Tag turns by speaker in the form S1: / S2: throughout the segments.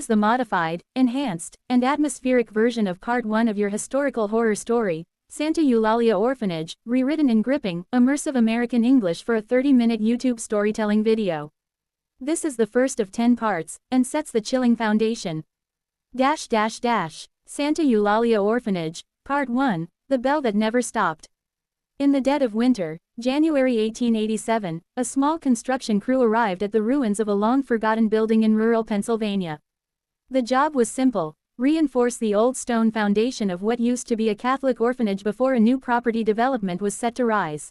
S1: is the modified, enhanced, and atmospheric version of Part 1 of your historical horror story, Santa Eulalia Orphanage, rewritten in gripping, immersive American English for a 30-minute YouTube storytelling video. This is the first of 10 parts, and sets the chilling foundation. Santa Eulalia Orphanage, Part 1, The Bell That Never Stopped. In the dead of winter, January 1887, a small construction crew arrived at the ruins of a long-forgotten building in rural Pennsylvania. The job was simple: reinforce the old stone foundation of what used to be a Catholic orphanage before a new property development was set to rise.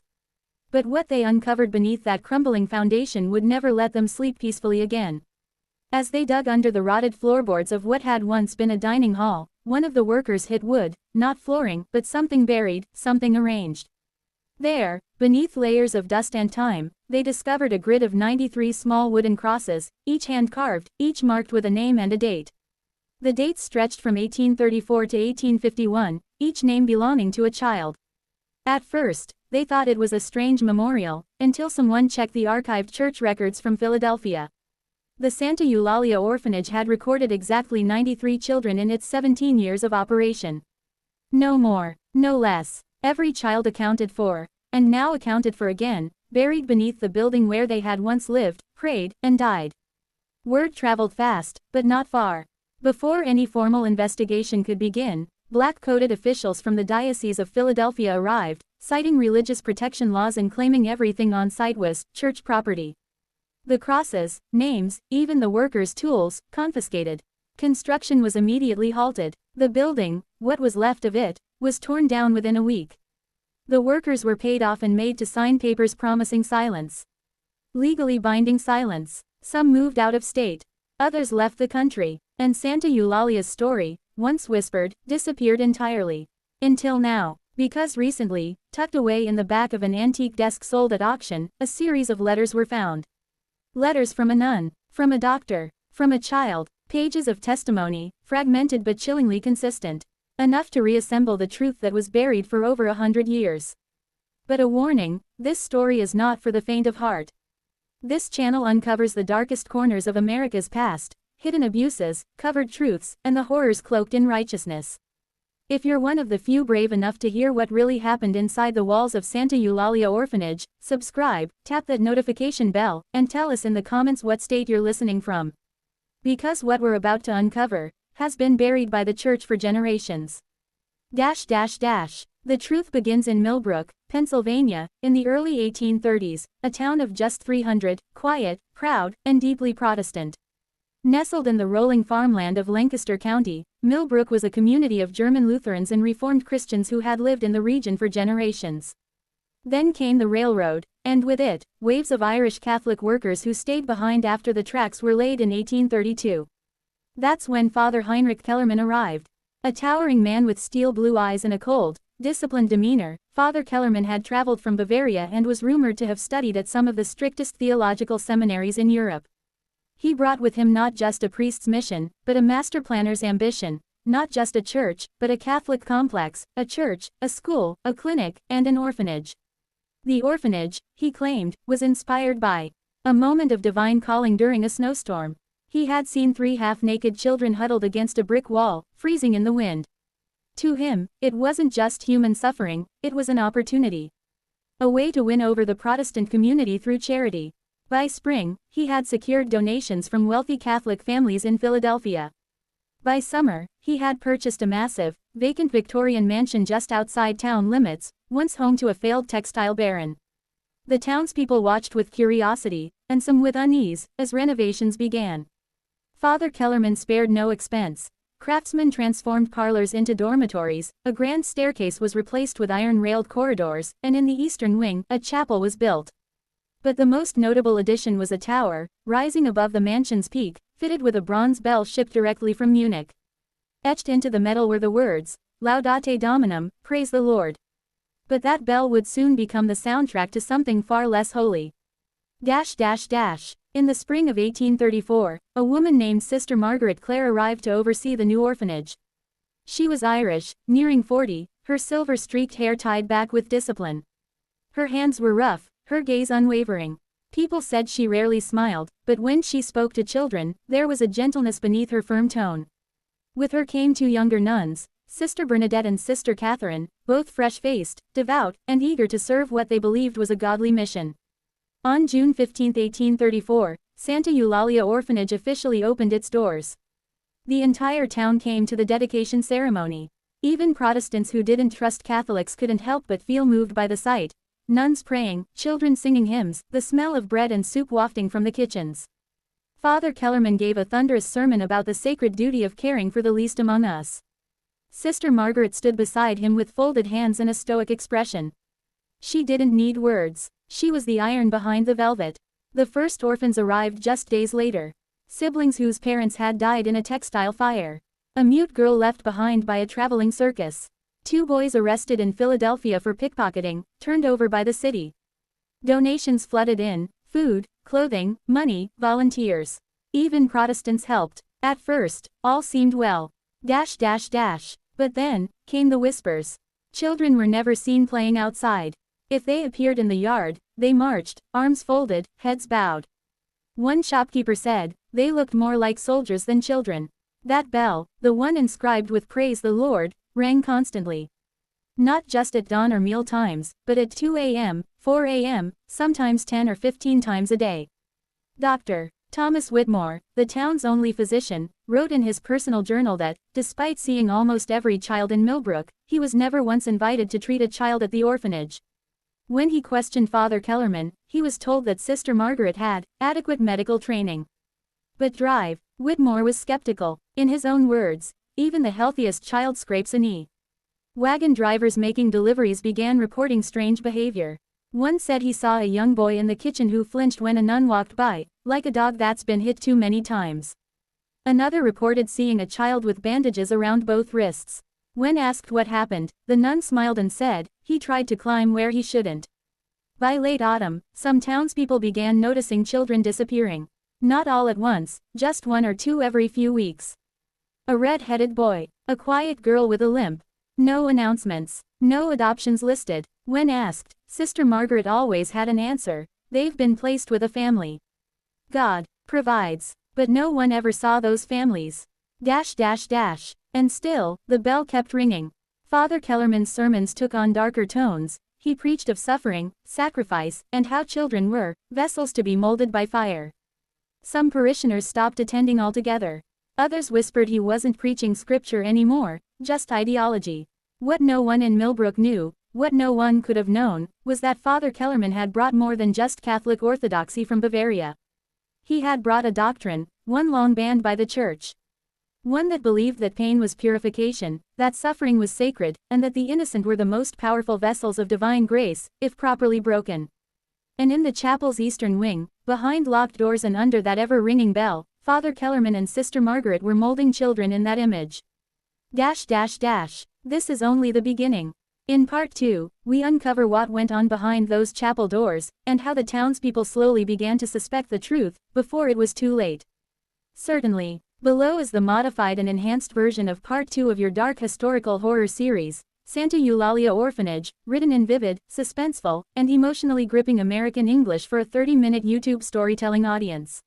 S1: But what they uncovered beneath that crumbling foundation would never let them sleep peacefully again. As they dug under the rotted floorboards of what had once been a dining hall, one of the workers hit wood, not flooring, but something buried, something arranged. There, beneath layers of dust and time, they discovered a grid of 93 small wooden crosses, each hand-carved, each marked with a name and a date. The dates stretched from 1834 to 1851, each name belonging to a child. At first, they thought it was a strange memorial, until someone checked the archived church records from Philadelphia. The Santa Eulalia Orphanage had recorded exactly 93 children in its 17 years of operation. No more, no less. Every child accounted for, and now accounted for again, buried beneath the building where they had once lived, prayed, and died. Word traveled fast, but not far. Before any formal investigation could begin, black-coated officials from the Diocese of Philadelphia arrived, citing religious protection laws and claiming everything on site was church property. The crosses, names, even the workers' tools, confiscated. Construction was immediately halted. The building, what was left of it, was torn down within a week. The workers were paid off and made to sign papers promising silence. Legally binding silence. Some moved out of state. Others left the country. And Santa Eulalia's story, once whispered, disappeared entirely. Until now. Because recently, tucked away in the back of an antique desk sold at auction, a series of letters were found. Letters from a nun, from a doctor, from a child, pages of testimony, fragmented but chillingly consistent. Enough to reassemble the truth that was buried for over 100 years. But a warning, this story is not for the faint of heart. This channel uncovers the darkest corners of America's past, hidden abuses, covered truths, and the horrors cloaked in righteousness. If you're one of the few brave enough to hear what really happened inside the walls of Santa Eulalia Orphanage, subscribe, tap that notification bell, and tell us in the comments what state you're listening from. Because what we're about to uncover has been buried by the church for generations. The truth begins in Millbrook, Pennsylvania, in the early 1830s, a town of just 300, quiet, proud, and deeply Protestant. Nestled in the rolling farmland of Lancaster County, Millbrook was a community of German Lutherans and Reformed Christians who had lived in the region for generations. Then came the railroad, and with it, waves of Irish Catholic workers who stayed behind after the tracks were laid in 1832. That's when Father Heinrich Kellerman arrived. A towering man with steel blue eyes and a cold, disciplined demeanor, Father Kellerman had traveled from Bavaria and was rumored to have studied at some of the strictest theological seminaries in Europe. He brought with him not just a priest's mission, but a master planner's ambition, not just a church, but a Catholic complex, a church, a school, a clinic, and an orphanage. The orphanage, he claimed, was inspired by a moment of divine calling during a snowstorm. He had seen 3 half-naked children huddled against a brick wall, freezing in the wind. To him, it wasn't just human suffering, it was an opportunity. A way to win over the Protestant community through charity. By spring, he had secured donations from wealthy Catholic families in Philadelphia. By summer, he had purchased a massive, vacant Victorian mansion just outside town limits, once home to a failed textile baron. The townspeople watched with curiosity, and some with unease, as renovations began. Father Kellerman spared no expense. Craftsmen transformed parlors into dormitories, a grand staircase was replaced with iron-railed corridors, and in the eastern wing, a chapel was built. But the most notable addition was a tower, rising above the mansion's peak, fitted with a bronze bell shipped directly from Munich. Etched into the metal were the words, Laudate Dominum, praise the Lord. But that bell would soon become the soundtrack to something far less holy. In the spring of 1834, a woman named Sister Margaret Clare arrived to oversee the new orphanage. She was Irish, nearing 40, her silver-streaked hair tied back with discipline. Her hands were rough, her gaze unwavering. People said she rarely smiled, but when she spoke to children, there was a gentleness beneath her firm tone. With her came two younger nuns, Sister Bernadette and Sister Catherine, both fresh-faced, devout, and eager to serve what they believed was a godly mission. On June 15, 1834, Santa Eulalia Orphanage officially opened its doors. The entire town came to the dedication ceremony. Even Protestants who didn't trust Catholics couldn't help but feel moved by the sight. Nuns praying, children singing hymns, the smell of bread and soup wafting from the kitchens. Father Kellerman gave a thunderous sermon about the sacred duty of caring for the least among us. Sister Margaret stood beside him with folded hands and a stoic expression. She didn't need words. She was the iron behind the velvet. The first orphans arrived just days later. Siblings whose parents had died in a textile fire. A mute girl left behind by a traveling circus. 2 boys arrested in Philadelphia for pickpocketing, turned over by the city. Donations flooded in, food, clothing, money, volunteers. Even Protestants helped. At first, all seemed well. But then, came the whispers. Children were never seen playing outside. If they appeared in the yard, they marched, arms folded, heads bowed. One shopkeeper said, they looked more like soldiers than children. That bell, the one inscribed with "Praise the Lord," rang constantly. Not just at dawn or meal times, but at 2 a.m., 4 a.m., sometimes 10 or 15 times a day. Dr. Thomas Whitmore, the town's only physician, wrote in his personal journal that, despite seeing almost every child in Millbrook, he was never once invited to treat a child at the orphanage. When he questioned Father Kellerman, he was told that Sister Margaret had adequate medical training. But Whitmore was skeptical. In his own words, even the healthiest child scrapes a knee. Wagon drivers making deliveries began reporting strange behavior. One said he saw a young boy in the kitchen who flinched when a nun walked by, like a dog that's been hit too many times. Another reported seeing a child with bandages around both wrists. When asked what happened, the nun smiled and said, he tried to climb where he shouldn't. By late autumn, some townspeople began noticing children disappearing. Not all at once, just 1 or 2 every few weeks. A red-headed boy, a quiet girl with a limp. No announcements, no adoptions listed. When asked, Sister Margaret always had an answer: they've been placed with a family. God provides, but no one ever saw those families. And still, the bell kept ringing. Father Kellerman's sermons took on darker tones. He preached of suffering, sacrifice, and how children were vessels to be molded by fire. Some parishioners stopped attending altogether. Others whispered he wasn't preaching scripture anymore, just ideology. What no one in Millbrook knew, what no one could have known, was that Father Kellerman had brought more than just Catholic orthodoxy from Bavaria. He had brought a doctrine, one long banned by the Church. One that believed that pain was purification, that suffering was sacred, and that the innocent were the most powerful vessels of divine grace, if properly broken. And in the chapel's eastern wing, behind locked doors and under that ever-ringing bell, Father Kellerman and Sister Margaret were molding children in that image. This is only the beginning. In Part 2, we uncover what went on behind those chapel doors, and how the townspeople slowly began to suspect the truth, before it was too late. Certainly. Below is the modified and enhanced version of Part 2 of your dark historical horror series, Santa Eulalia Orphanage, written in vivid, suspenseful, and emotionally gripping American English for a 30-minute YouTube storytelling audience.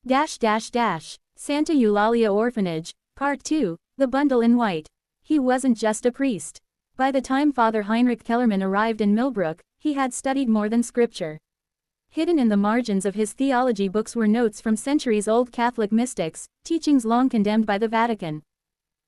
S1: Santa Eulalia Orphanage, Part 2, The Bundle in White. He wasn't just a priest. By the time Father Heinrich Kellerman arrived in Millbrook, he had studied more than scripture. Hidden in the margins of his theology books were notes from centuries-old Catholic mystics, teachings long condemned by the Vatican.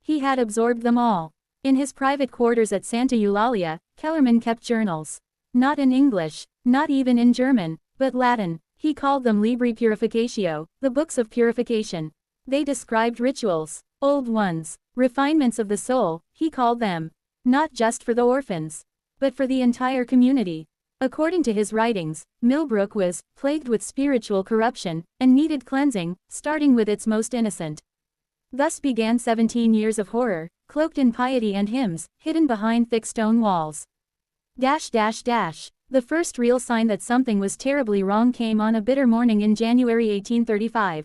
S1: He had absorbed them all. In his private quarters at Santa Eulalia, Kellerman kept journals. Not in English, not even in German, but Latin. He called them Libri Purificatio, the books of purification. They described rituals, old ones, refinements of the soul, he called them. Not just for the orphans, but for the entire community. According to his writings, Millbrook was plagued with spiritual corruption, and needed cleansing, starting with its most innocent. Thus began 17 years of horror, cloaked in piety and hymns, hidden behind thick stone walls. The first real sign that something was terribly wrong came on a bitter morning in January 1835.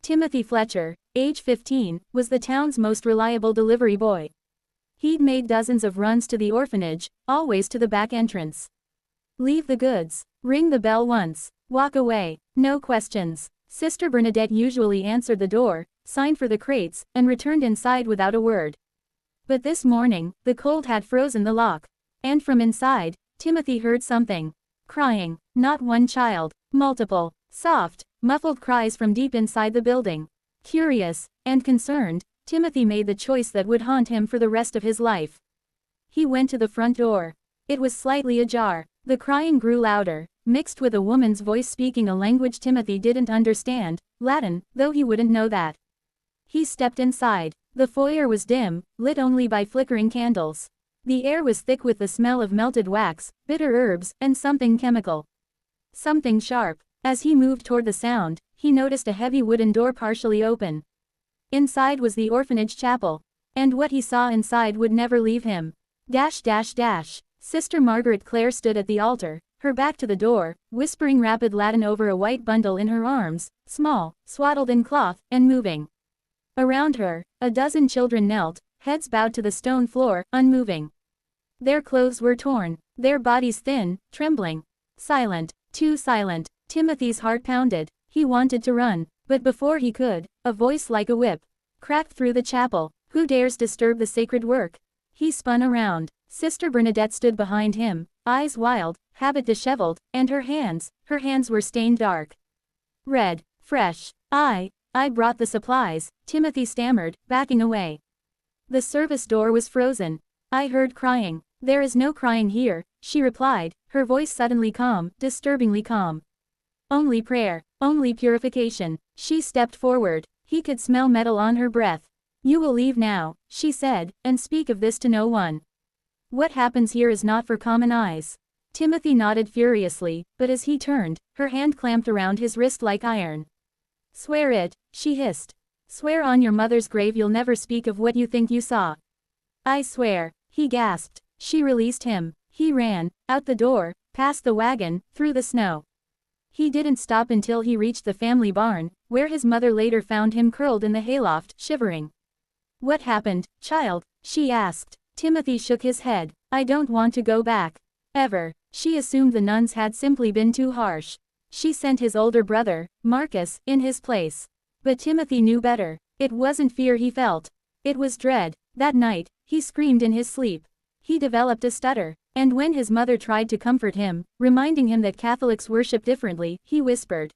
S1: Timothy Fletcher, age 15, was the town's most reliable delivery boy. He'd made dozens of runs to the orphanage, always to the back entrance. Leave the goods. Ring the bell once. Walk away. No questions. Sister Bernadette usually answered the door, signed for the crates, and returned inside without a word. But this morning, the cold had frozen the lock. And from inside, Timothy heard something. Crying. Not one child. Multiple. Soft, muffled cries from deep inside the building. Curious, and concerned, Timothy made the choice that would haunt him for the rest of his life. He went to the front door. It was slightly ajar. The crying grew louder, mixed with a woman's voice speaking a language Timothy didn't understand, Latin, though he wouldn't know that. He stepped inside. The foyer was dim, lit only by flickering candles. The air was thick with the smell of melted wax, bitter herbs, and something chemical. Something sharp. As he moved toward the sound, he noticed a heavy wooden door partially open. Inside was the orphanage chapel. And what he saw inside would never leave him. Sister Margaret Clare stood at the altar, her back to the door, whispering rapid Latin over a white bundle in her arms, small, swaddled in cloth, and moving. Around her, a dozen children knelt, heads bowed to the stone floor, unmoving. Their clothes were torn, their bodies thin, trembling. Silent, too silent. Timothy's heart pounded. He wanted to run, but before he could, a voice like a whip cracked through the chapel. Who dares disturb the sacred work? He spun around. Sister Bernadette stood behind him, eyes wild, habit disheveled, and her hands were stained dark. Red. Fresh. I brought the supplies, Timothy stammered, backing away. The service door was frozen. I heard crying. There is no crying here, she replied, her voice suddenly calm, disturbingly calm. Only prayer, only purification. She stepped forward. He could smell metal on her breath. You will leave now, she said, and speak of this to no one. What happens here is not for common eyes. Timothy nodded furiously, but as he turned, her hand clamped around his wrist like iron. Swear it, she hissed. Swear on your mother's grave you'll never speak of what you think you saw. I swear, he gasped. She released him. He ran, out the door, past the wagon, through the snow. He didn't stop until he reached the family barn, where his mother later found him curled in the hayloft, shivering. What happened, child? She asked. Timothy shook his head. I don't want to go back. Ever. She assumed the nuns had simply been too harsh. She sent his older brother, Marcus, in his place. But Timothy knew better. It wasn't fear he felt. It was dread. That night, he screamed in his sleep. He developed a stutter. And when his mother tried to comfort him, reminding him that Catholics worship differently, he whispered.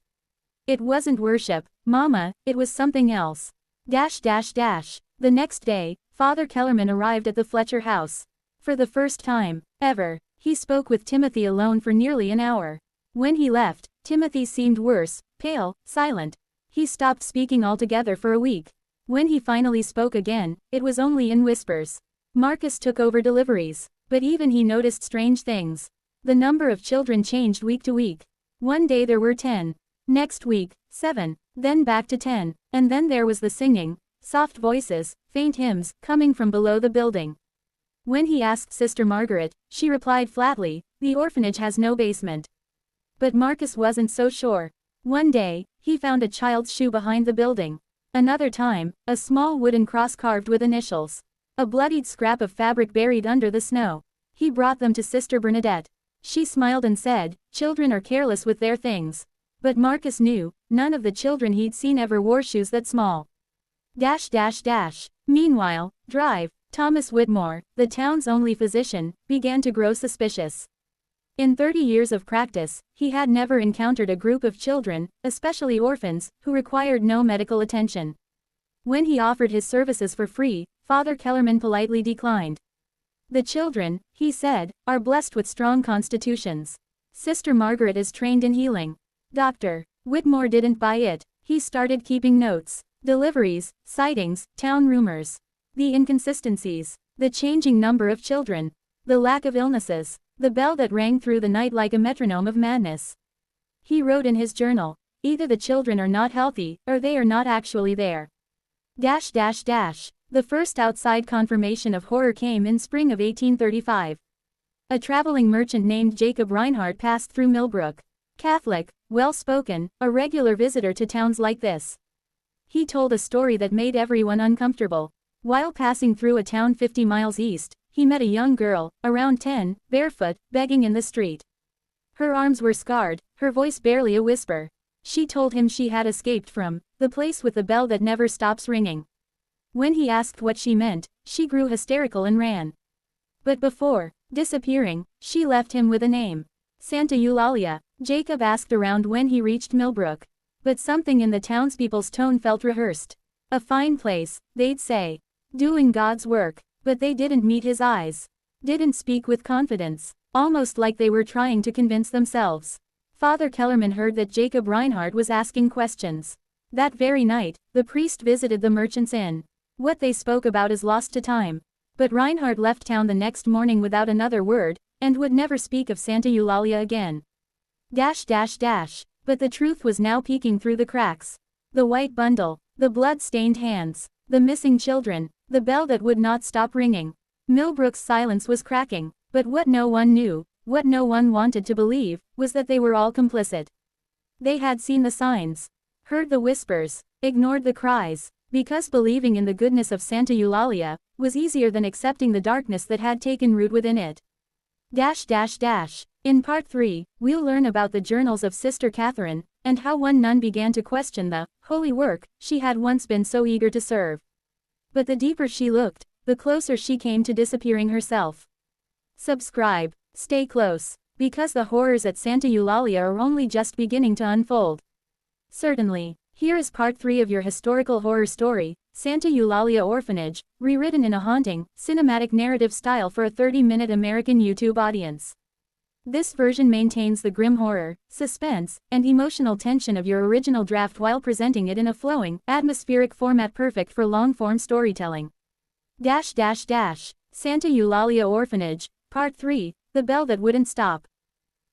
S1: It wasn't worship, Mama, it was something else. The next day, Father Kellerman arrived at the Fletcher house. For the first time, ever, he spoke with Timothy alone for nearly an hour. When he left, Timothy seemed worse, pale, silent. He stopped speaking altogether for a week. When he finally spoke again, it was only in whispers. Marcus took over deliveries. But even he noticed strange things. The number of children changed week to week. One day there were 10. Next week, 7. Then back to 10. And then there was the singing, soft voices, faint hymns, coming from below the building. When he asked Sister Margaret, she replied flatly, the orphanage has no basement. But Marcus wasn't so sure. One day, he found a child's shoe behind the building. Another time, a small wooden cross carved with initials. A bloodied scrap of fabric buried under the snow. He brought them to Sister Bernadette. She smiled and said, children are careless with their things. But Marcus knew, none of the children he'd seen ever wore shoes that small. Meanwhile, Drive, Thomas Whitmore, the town's only physician, began to grow suspicious. In 30 years of practice, he had never encountered a group of children, especially orphans, who required no medical attention. When he offered his services for free, Father Kellerman politely declined. The children, he said, are blessed with strong constitutions. Sister Margaret is trained in healing. Dr. Whitmore didn't buy it. He started keeping notes. Deliveries, sightings, town rumors. The inconsistencies. The changing number of children. The lack of illnesses. The bell that rang through the night like a metronome of madness. He wrote in his journal, either the children are not healthy, or they are not actually there. The first outside confirmation of horror came in spring of 1835. A traveling merchant named Jacob Reinhardt passed through Millbrook. Catholic, well-spoken, a regular visitor to towns like this. He told a story that made everyone uncomfortable. While passing through a town 50 miles east, he met a young girl, around 10, barefoot, begging in the street. Her arms were scarred, her voice barely a whisper. She told him she had escaped from the place with the bell that never stops ringing. When he asked what she meant, she grew hysterical and ran. But before disappearing, she left him with a name. Santa Eulalia. Jacob asked around when he reached Millbrook. But something in the townspeople's tone felt rehearsed. A fine place, they'd say. Doing God's work. But they didn't meet his eyes. Didn't speak with confidence. Almost like they were trying to convince themselves. Father Kellerman heard that Jacob Reinhardt was asking questions. That very night, the priest visited the merchant's inn. What they spoke about is lost to time. But Reinhardt left town the next morning without another word, and would never speak of Santa Eulalia again. But the truth was now peeking through the cracks. The white bundle, the blood-stained hands, the missing children, the bell that would not stop ringing. Millbrook's silence was cracking, but what no one knew, what no one wanted to believe, was that they were all complicit. They had seen the signs, heard the whispers, ignored the cries, because believing in the goodness of Santa Eulalia was easier than accepting the darkness that had taken root within it. In part 3, we'll learn about the journals of Sister Catherine, and how one nun began to question the holy work she had once been so eager to serve. But the deeper she looked, the closer she came to disappearing herself. Subscribe, stay close, because the horrors at Santa Eulalia are only just beginning to unfold. Certainly, here is part 3 of your historical horror story, Santa Eulalia Orphanage, rewritten in a haunting, cinematic narrative style for a 30-minute American YouTube audience. This version maintains the grim horror, suspense, and emotional tension of your original draft while presenting it in a flowing, atmospheric format perfect for long-form storytelling. Santa Eulalia Orphanage, Part 3, The Bell That Wouldn't Stop.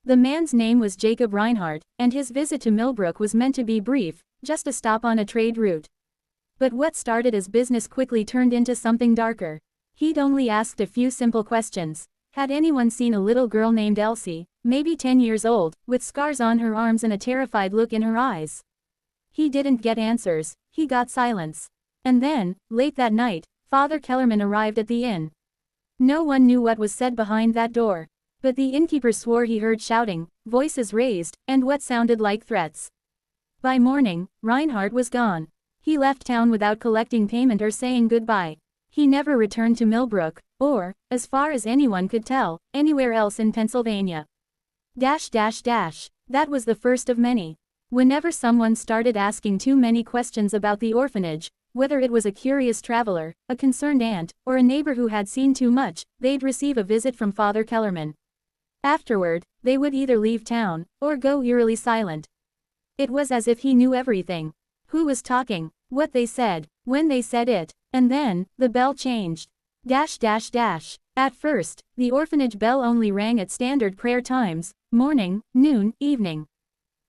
S1: The man's name was Jacob Reinhardt, and his visit to Millbrook was meant to be brief, just a stop on a trade route. But what started as business quickly turned into something darker. He'd only asked a few simple questions. Had anyone seen a little girl named Elsie, maybe 10 years old, with scars on her arms and a terrified look in her eyes? He didn't get answers, he got silence. And then, late that night, Father Kellerman arrived at the inn. No one knew what was said behind that door. But the innkeeper swore he heard shouting, voices raised, and what sounded like threats. By morning, Reinhardt was gone. He left town without collecting payment or saying goodbye. He never returned to Millbrook, or, as far as anyone could tell, anywhere else in Pennsylvania. That was the first of many. Whenever someone started asking too many questions about the orphanage, whether it was a curious traveler, a concerned aunt, or a neighbor who had seen too much, they'd receive a visit from Father Kellerman. Afterward, they would either leave town, or go eerily silent. It was as if he knew everything. Who was talking, what they said, when they said it, and then, the bell changed. At first, the orphanage bell only rang at standard prayer times, morning, noon, evening.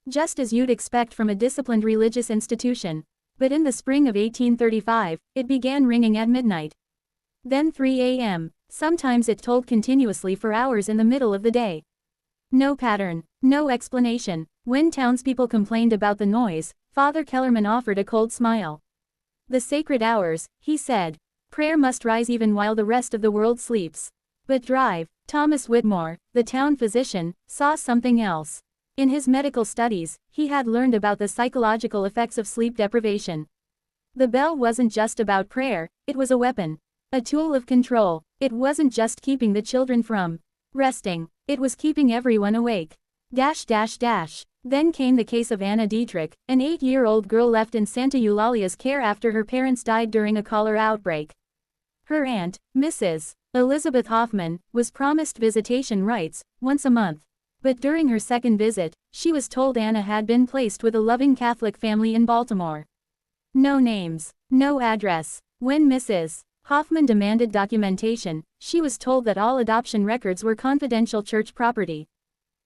S1: Just as you'd expect from a disciplined religious institution. But in the spring of 1835, it began ringing at midnight. Then 3 a.m., sometimes it tolled continuously for hours in the middle of the day. No pattern, no explanation. When townspeople complained about the noise, Father Kellerman offered a cold smile. The sacred hours, he said. Prayer must rise even while the rest of the world sleeps. But Thomas Whitmore, the town physician, saw something else. In his medical studies, he had learned about the psychological effects of sleep deprivation. The bell wasn't just about prayer, it was a weapon. A tool of control. It wasn't just keeping the children from resting, it was keeping everyone awake. Then came the case of Anna Dietrich, an 8-year-old girl left in Santa Eulalia's care after her parents died during a cholera outbreak. Her aunt, Mrs. Elizabeth Hoffman, was promised visitation rights, once a month. But during her second visit, she was told Anna had been placed with a loving Catholic family in Baltimore. No names, no address. When Mrs. Hoffman demanded documentation, she was told that all adoption records were confidential church property.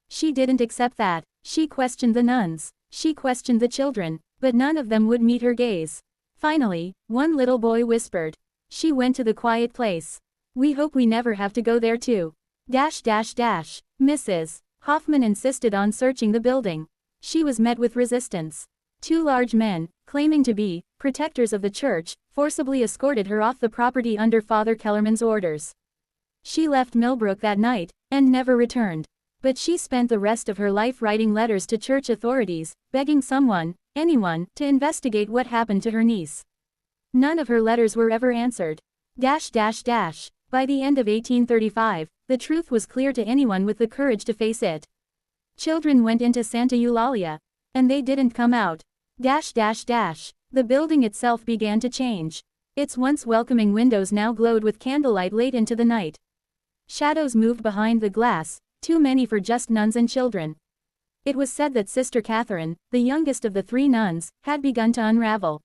S1: She didn't accept that. She questioned the nuns. She questioned the children, but none of them would meet her gaze. Finally, one little boy whispered. She went to the quiet place. We hope we never have to go there too. Mrs. Hoffman insisted on searching the building. She was met with resistance. 2 large men, claiming to be protectors of the church, forcibly escorted her off the property under Father Kellerman's orders. She left Millbrook that night, and never returned. But she spent the rest of her life writing letters to church authorities, begging someone, anyone, to investigate what happened to her niece. None of her letters were ever answered. By the end of 1835, the truth was clear to anyone with the courage to face it. Children went into Santa Eulalia. And they didn't come out. The building itself began to change. Its once welcoming windows now glowed with candlelight late into the night. Shadows moved behind the glass, too many for just nuns and children. It was said that Sister Catherine, the youngest of the 3 nuns, had begun to unravel.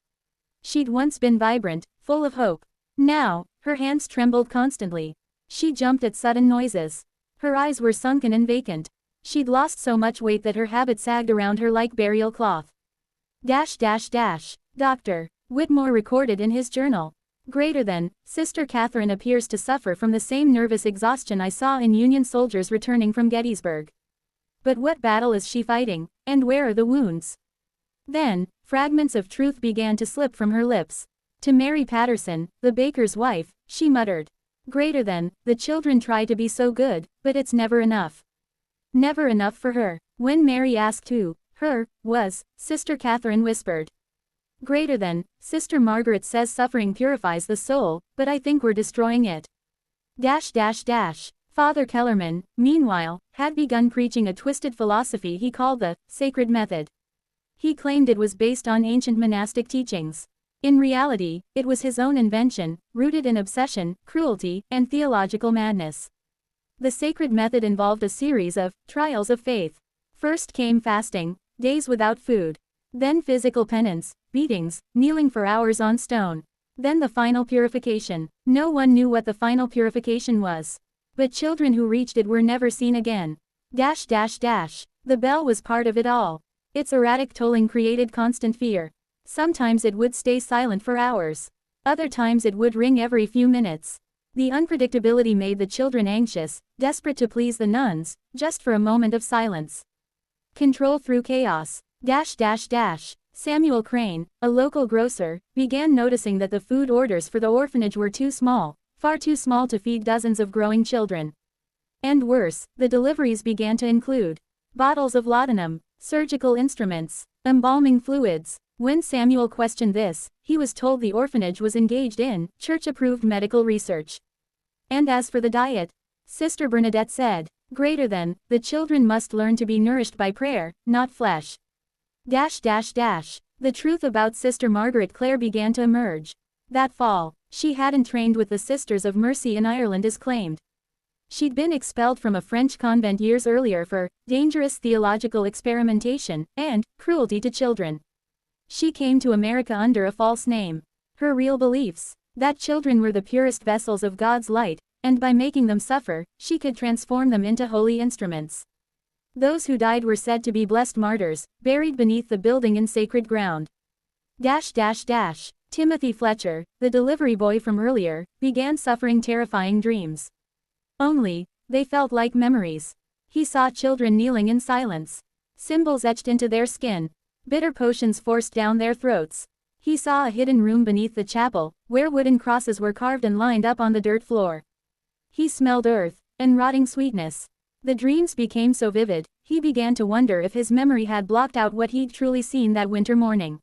S1: She'd once been vibrant, full of hope. Now, her hands trembled constantly. She jumped at sudden noises. Her eyes were sunken and vacant. She'd lost so much weight that her habit sagged around her like burial cloth. Dr. Whitmore recorded in his journal. Sister Catherine appears to suffer from the same nervous exhaustion I saw in Union soldiers returning from Gettysburg. But what battle is she fighting, and where are the wounds? Then, fragments of truth began to slip from her lips. To Mary Patterson, the baker's wife, she muttered. The children try to be so good, but it's never enough. Never enough for her. When Mary asked who, her, was, Sister Catherine whispered. Sister Margaret says suffering purifies the soul, but I think we're destroying it. Father Kellerman, meanwhile, had begun preaching a twisted philosophy he called the sacred method. He claimed it was based on ancient monastic teachings. In reality, it was his own invention, rooted in obsession, cruelty, and theological madness. The sacred method involved a series of trials of faith. First came fasting, days without food. Then physical penance, beatings, kneeling for hours on stone. Then the final purification. No one knew what the final purification was. But children who reached it were never seen again. The bell was part of it all. Its erratic tolling created constant fear. Sometimes it would stay silent for hours. Other times it would ring every few minutes. The unpredictability made the children anxious, desperate to please the nuns, just for a moment of silence. Control through chaos. Samuel Crane, a local grocer, began noticing that the food orders for the orphanage were too small, far too small to feed dozens of growing children. And worse, the deliveries began to include bottles of laudanum, surgical instruments, embalming fluids. When Samuel questioned this, he was told the orphanage was engaged in church-approved medical research. And as for the diet, Sister Bernadette said, the children must learn to be nourished by prayer, not flesh. The truth about Sister Margaret Clare began to emerge. That fall, she hadn't trained with the Sisters of Mercy in Ireland as claimed. She'd been expelled from a French convent years earlier for dangerous theological experimentation and cruelty to children. She came to America under a false name. Her real beliefs, that children were the purest vessels of God's light, and by making them suffer, she could transform them into holy instruments. Those who died were said to be blessed martyrs, buried beneath the building in sacred ground. Timothy Fletcher, the delivery boy from earlier, began suffering terrifying dreams. Only, they felt like memories. He saw children kneeling in silence. Symbols etched into their skin. Bitter potions forced down their throats. He saw a hidden room beneath the chapel, where wooden crosses were carved and lined up on the dirt floor. He smelled earth, and rotting sweetness. The dreams became so vivid, he began to wonder if his memory had blocked out what he'd truly seen that winter morning.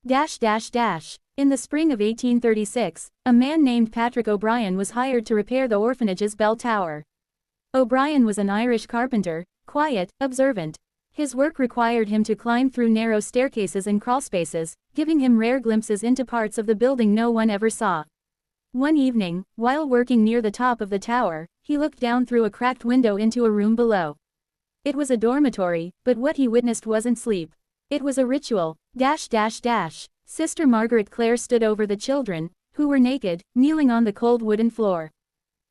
S1: In the spring of 1836, a man named Patrick O'Brien was hired to repair the orphanage's bell tower. O'Brien was an Irish carpenter, quiet, observant. His work required him to climb through narrow staircases and crawlspaces, giving him rare glimpses into parts of the building no one ever saw. One evening, while working near the top of the tower, he looked down through a cracked window into a room below. It was a dormitory, but what he witnessed wasn't sleep. It was a ritual. Sister Margaret Clare stood over the children, who were naked, kneeling on the cold wooden floor.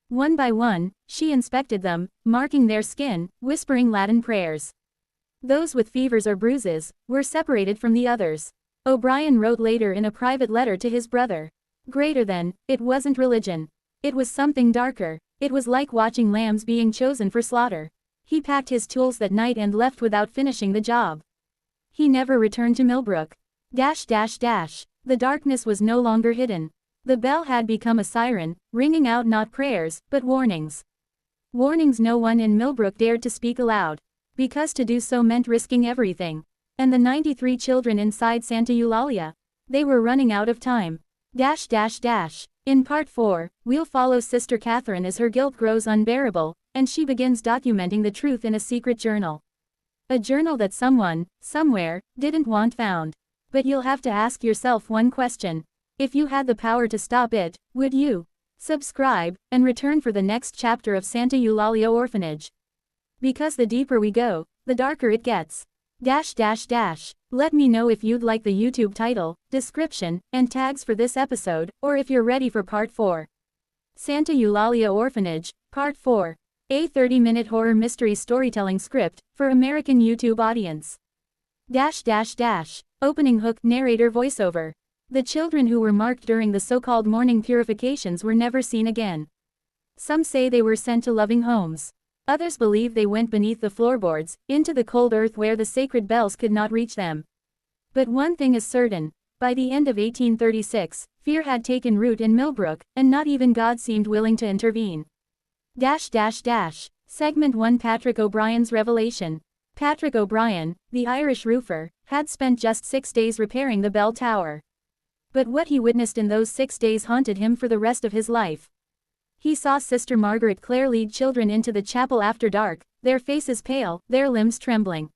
S1: One by one, she inspected them, marking their skin, whispering Latin prayers. Those with fevers or bruises were separated from the others. O'Brien wrote later in a private letter to his brother. It wasn't religion. It was something darker. It was like watching lambs being chosen for slaughter. He packed his tools that night and left without finishing the job. He never returned to Millbrook. The darkness was no longer hidden. The bell had become a siren, ringing out not prayers, but warnings. Warnings no one in Millbrook dared to speak aloud. Because to do so meant risking everything. And the 93 children inside Santa Eulalia. They were running out of time. In part 4, we'll follow Sister Catherine as her guilt grows unbearable, and she begins documenting the truth in a secret journal. A journal that someone, somewhere, didn't want found. But you'll have to ask yourself one question. If you had the power to stop it, would you? Subscribe, and return for the next chapter of Santa Eulalia Orphanage. Because the deeper we go, the darker it gets. Let me know if you'd like the YouTube title, description, and tags for this episode, or if you're ready for part 4. Santa Eulalia Orphanage, part 4. A 30-minute horror mystery storytelling script, for American YouTube audience. Opening hook, narrator voiceover. The children who were marked during the so-called morning purifications were never seen again. Some say they were sent to loving homes. Others believe they went beneath the floorboards, into the cold earth where the sacred bells could not reach them. But one thing is certain, by the end of 1836, fear had taken root in Millbrook, and not even God seemed willing to intervene. Segment 1. Patrick O'Brien's revelation. Patrick O'Brien, the Irish roofer, had spent just 6 days repairing the bell tower. But what he witnessed in those 6 days haunted him for the rest of his life. He saw Sister Margaret Clare lead children into the chapel after dark, their faces pale, their limbs trembling.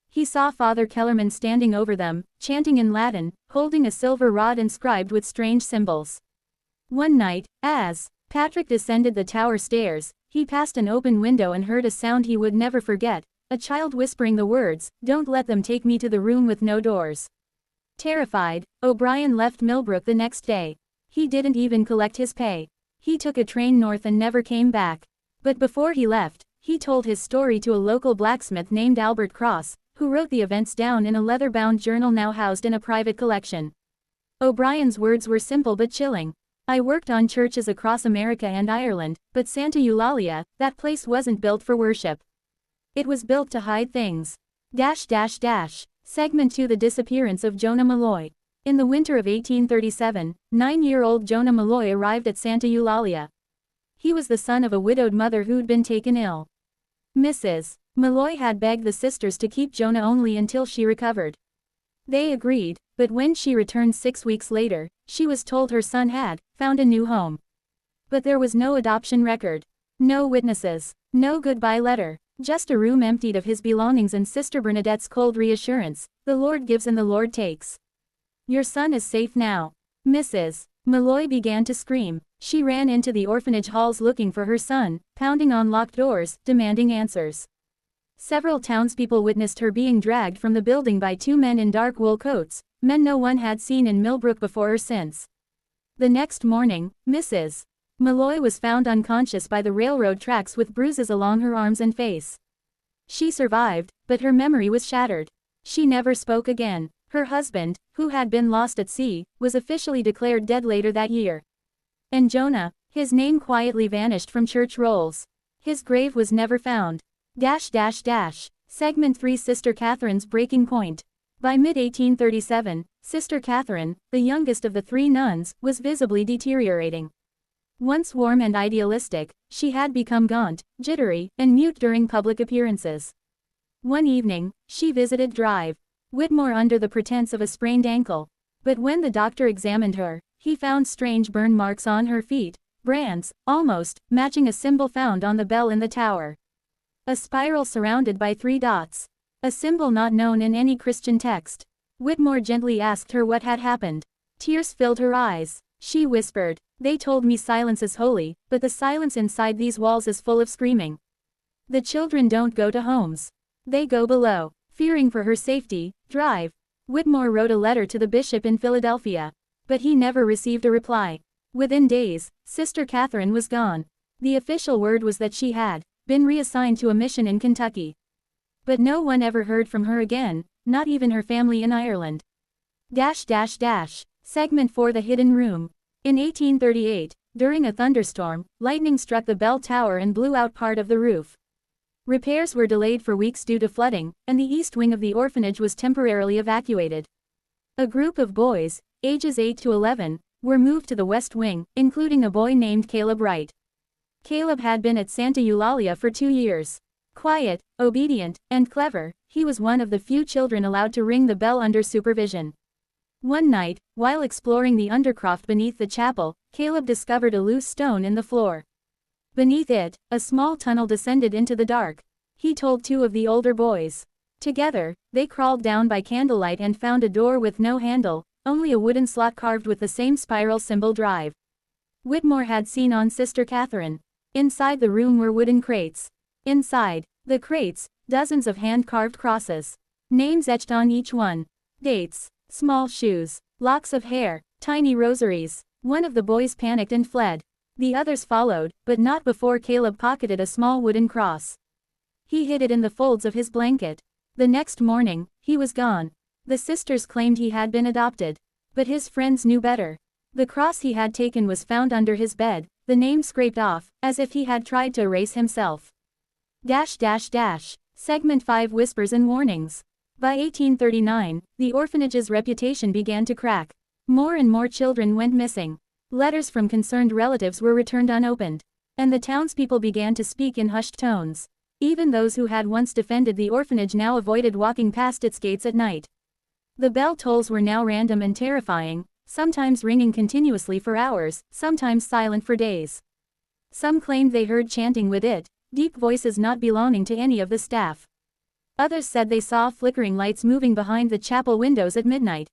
S1: He saw Father Kellerman standing over them, chanting in Latin, holding a silver rod inscribed with strange symbols. One night, as Patrick descended the tower stairs, he passed an open window and heard a sound he would never forget, a child whispering the words, "Don't let them take me to the room with no doors." Terrified, O'Brien left Millbrook the next day. He didn't even collect his pay. He took a train north and never came back. But before he left, he told his story to a local blacksmith named Albert Cross, who wrote the events down in a leather-bound journal now housed in a private collection. O'Brien's words were simple but chilling. "I worked on churches across America and Ireland, but Santa Eulalia, that place wasn't built for worship. It was built to hide things." Segment 2. The disappearance of Jonah Malloy. In the winter of 1837, 9-year-old Jonah Malloy arrived at Santa Eulalia. He was the son of a widowed mother who'd been taken ill. Mrs. Malloy had begged the sisters to keep Jonah only until she recovered. They agreed, but when she returned 6 weeks later, she was told her son had found a new home. But there was no adoption record. No witnesses. No goodbye letter. Just a room emptied of his belongings and Sister Bernadette's cold reassurance, "The Lord gives and the Lord takes. Your son is safe now." Mrs. Malloy began to scream. She ran into the orphanage halls looking for her son, pounding on locked doors, demanding answers. Several townspeople witnessed her being dragged from the building by 2 men in dark wool coats, men no one had seen in Millbrook before or since. The next morning, Mrs. Malloy was found unconscious by the railroad tracks with bruises along her arms and face. She survived, but her memory was shattered. She never spoke again. Her husband, who had been lost at sea, was officially declared dead later that year. And Jonah, his name quietly vanished from church rolls. His grave was never found. Segment 3. Sister Catherine's breaking point. By mid-1837, Sister Catherine, the youngest of the 3 nuns, was visibly deteriorating. Once warm and idealistic, she had become gaunt, jittery, and mute during public appearances. One evening, she visited Drive Whitmore under the pretense of a sprained ankle. But when the doctor examined her, he found strange burn marks on her feet, brands, almost, matching a symbol found on the bell in the tower. A spiral surrounded by 3 dots. A symbol not known in any Christian text. Whitmore gently asked her what had happened. Tears filled her eyes. She whispered, "They told me silence is holy, but the silence inside these walls is full of screaming. The children don't go to homes. They go below." Fearing for her safety, Drive Whitmore wrote a letter to the bishop in Philadelphia. But he never received a reply. Within days, Sister Catherine was gone. The official word was that she had been reassigned to a mission in Kentucky. But no one ever heard from her again, not even her family in Ireland. Segment 4. The hidden room. In 1838, during a thunderstorm, lightning struck the bell tower and blew out part of the roof. Repairs were delayed for weeks due to flooding, and the east wing of the orphanage was temporarily evacuated. A group of boys, ages 8 to 11, were moved to the west wing, including a boy named Caleb Wright. Caleb had been at Santa Eulalia for 2 years. Quiet, obedient, and clever, he was one of the few children allowed to ring the bell under supervision. One night, while exploring the undercroft beneath the chapel, Caleb discovered a loose stone in the floor. Beneath it, a small tunnel descended into the dark. He told 2 of the older boys. Together, they crawled down by candlelight and found a door with no handle, only a wooden slot carved with the same spiral symbol drive. Whitmore had seen on Sister Catherine. Inside the room were wooden crates. Inside the crates, dozens of hand-carved crosses. Names etched on each one. Dates, small shoes, locks of hair, tiny rosaries. One of the boys panicked and fled. The others followed, but not before Caleb pocketed a small wooden cross. He hid it in the folds of his blanket. The next morning, he was gone. The sisters claimed he had been adopted. But his friends knew better. The cross he had taken was found under his bed, the name scraped off, as if he had tried to erase himself. Segment 5 Whispers and Warnings. By 1839, the orphanage's reputation began to crack. More and more children went missing. Letters from concerned relatives were returned unopened. And the townspeople began to speak in hushed tones. Even those who had once defended the orphanage now avoided walking past its gates at night. The bell tolls were now random and terrifying, sometimes ringing continuously for hours, sometimes silent for days. Some claimed they heard chanting with it, deep voices not belonging to any of the staff. Others said they saw flickering lights moving behind the chapel windows at midnight.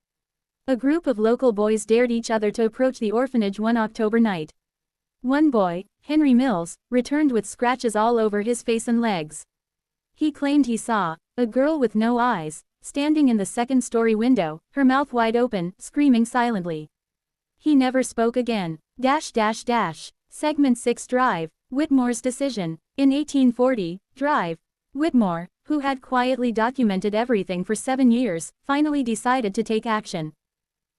S1: A group of local boys dared each other to approach the orphanage one October night. One boy, Henry Mills, returned with scratches all over his face and legs. He claimed he saw a girl with no eyes, standing in the second-story window, her mouth wide open, screaming silently. He never spoke again. Segment 6 Drive, Whitmore's decision. In 1840, Drive, Whitmore, who had quietly documented everything for 7 years, finally decided to take action.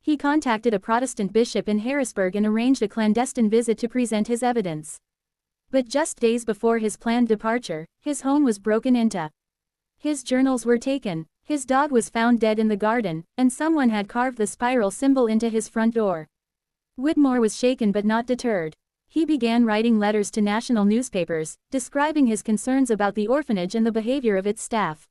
S1: He contacted a Protestant bishop in Harrisburg and arranged a clandestine visit to present his evidence. But just days before his planned departure, his home was broken into. His journals were taken, his dog was found dead in the garden, and someone had carved the spiral symbol into his front door. Whitmore was shaken but not deterred. He began writing letters to national newspapers, describing his concerns about the orphanage and the behavior of its staff.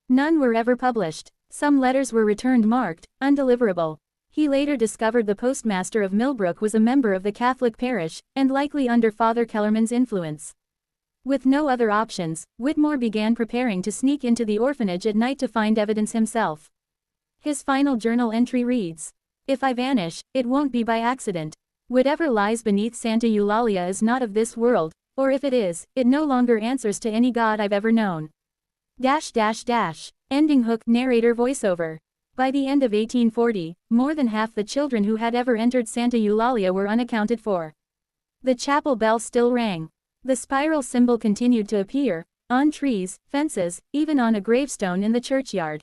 S1: None were ever published. Some letters were returned marked, undeliverable. He later discovered the postmaster of Millbrook was a member of the Catholic parish, and likely under Father Kellerman's influence. With no other options, Whitmore began preparing to sneak into the orphanage at night to find evidence himself. His final journal entry reads, "If I vanish, it won't be by accident. Whatever lies beneath Santa Eulalia is not of this world, or if it is, it no longer answers to any god I've ever known." Ending hook narrator voiceover. By the end of 1840, more than half the children who had ever entered Santa Eulalia were unaccounted for. The chapel bell still rang. The spiral symbol continued to appear, on trees, fences, even on a gravestone in the churchyard.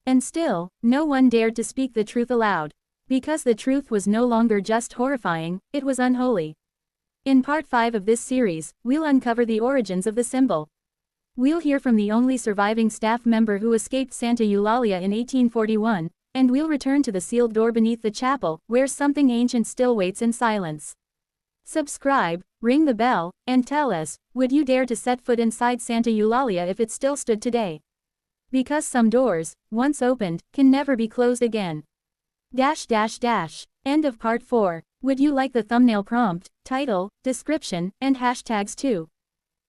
S1: And still, no one dared to speak the truth aloud. Because the truth was no longer just horrifying, it was unholy. In part 5 of this series, we'll uncover the origins of the symbol. We'll hear from the only surviving staff member who escaped Santa Eulalia in 1841, and we'll return to the sealed door beneath the chapel, where something ancient still waits in silence. Subscribe, ring the bell, and tell us, would you dare to set foot inside Santa Eulalia if it still stood today? Because some doors, once opened, can never be closed again. End of part 4. Would you like the thumbnail prompt, title, description, and hashtags too?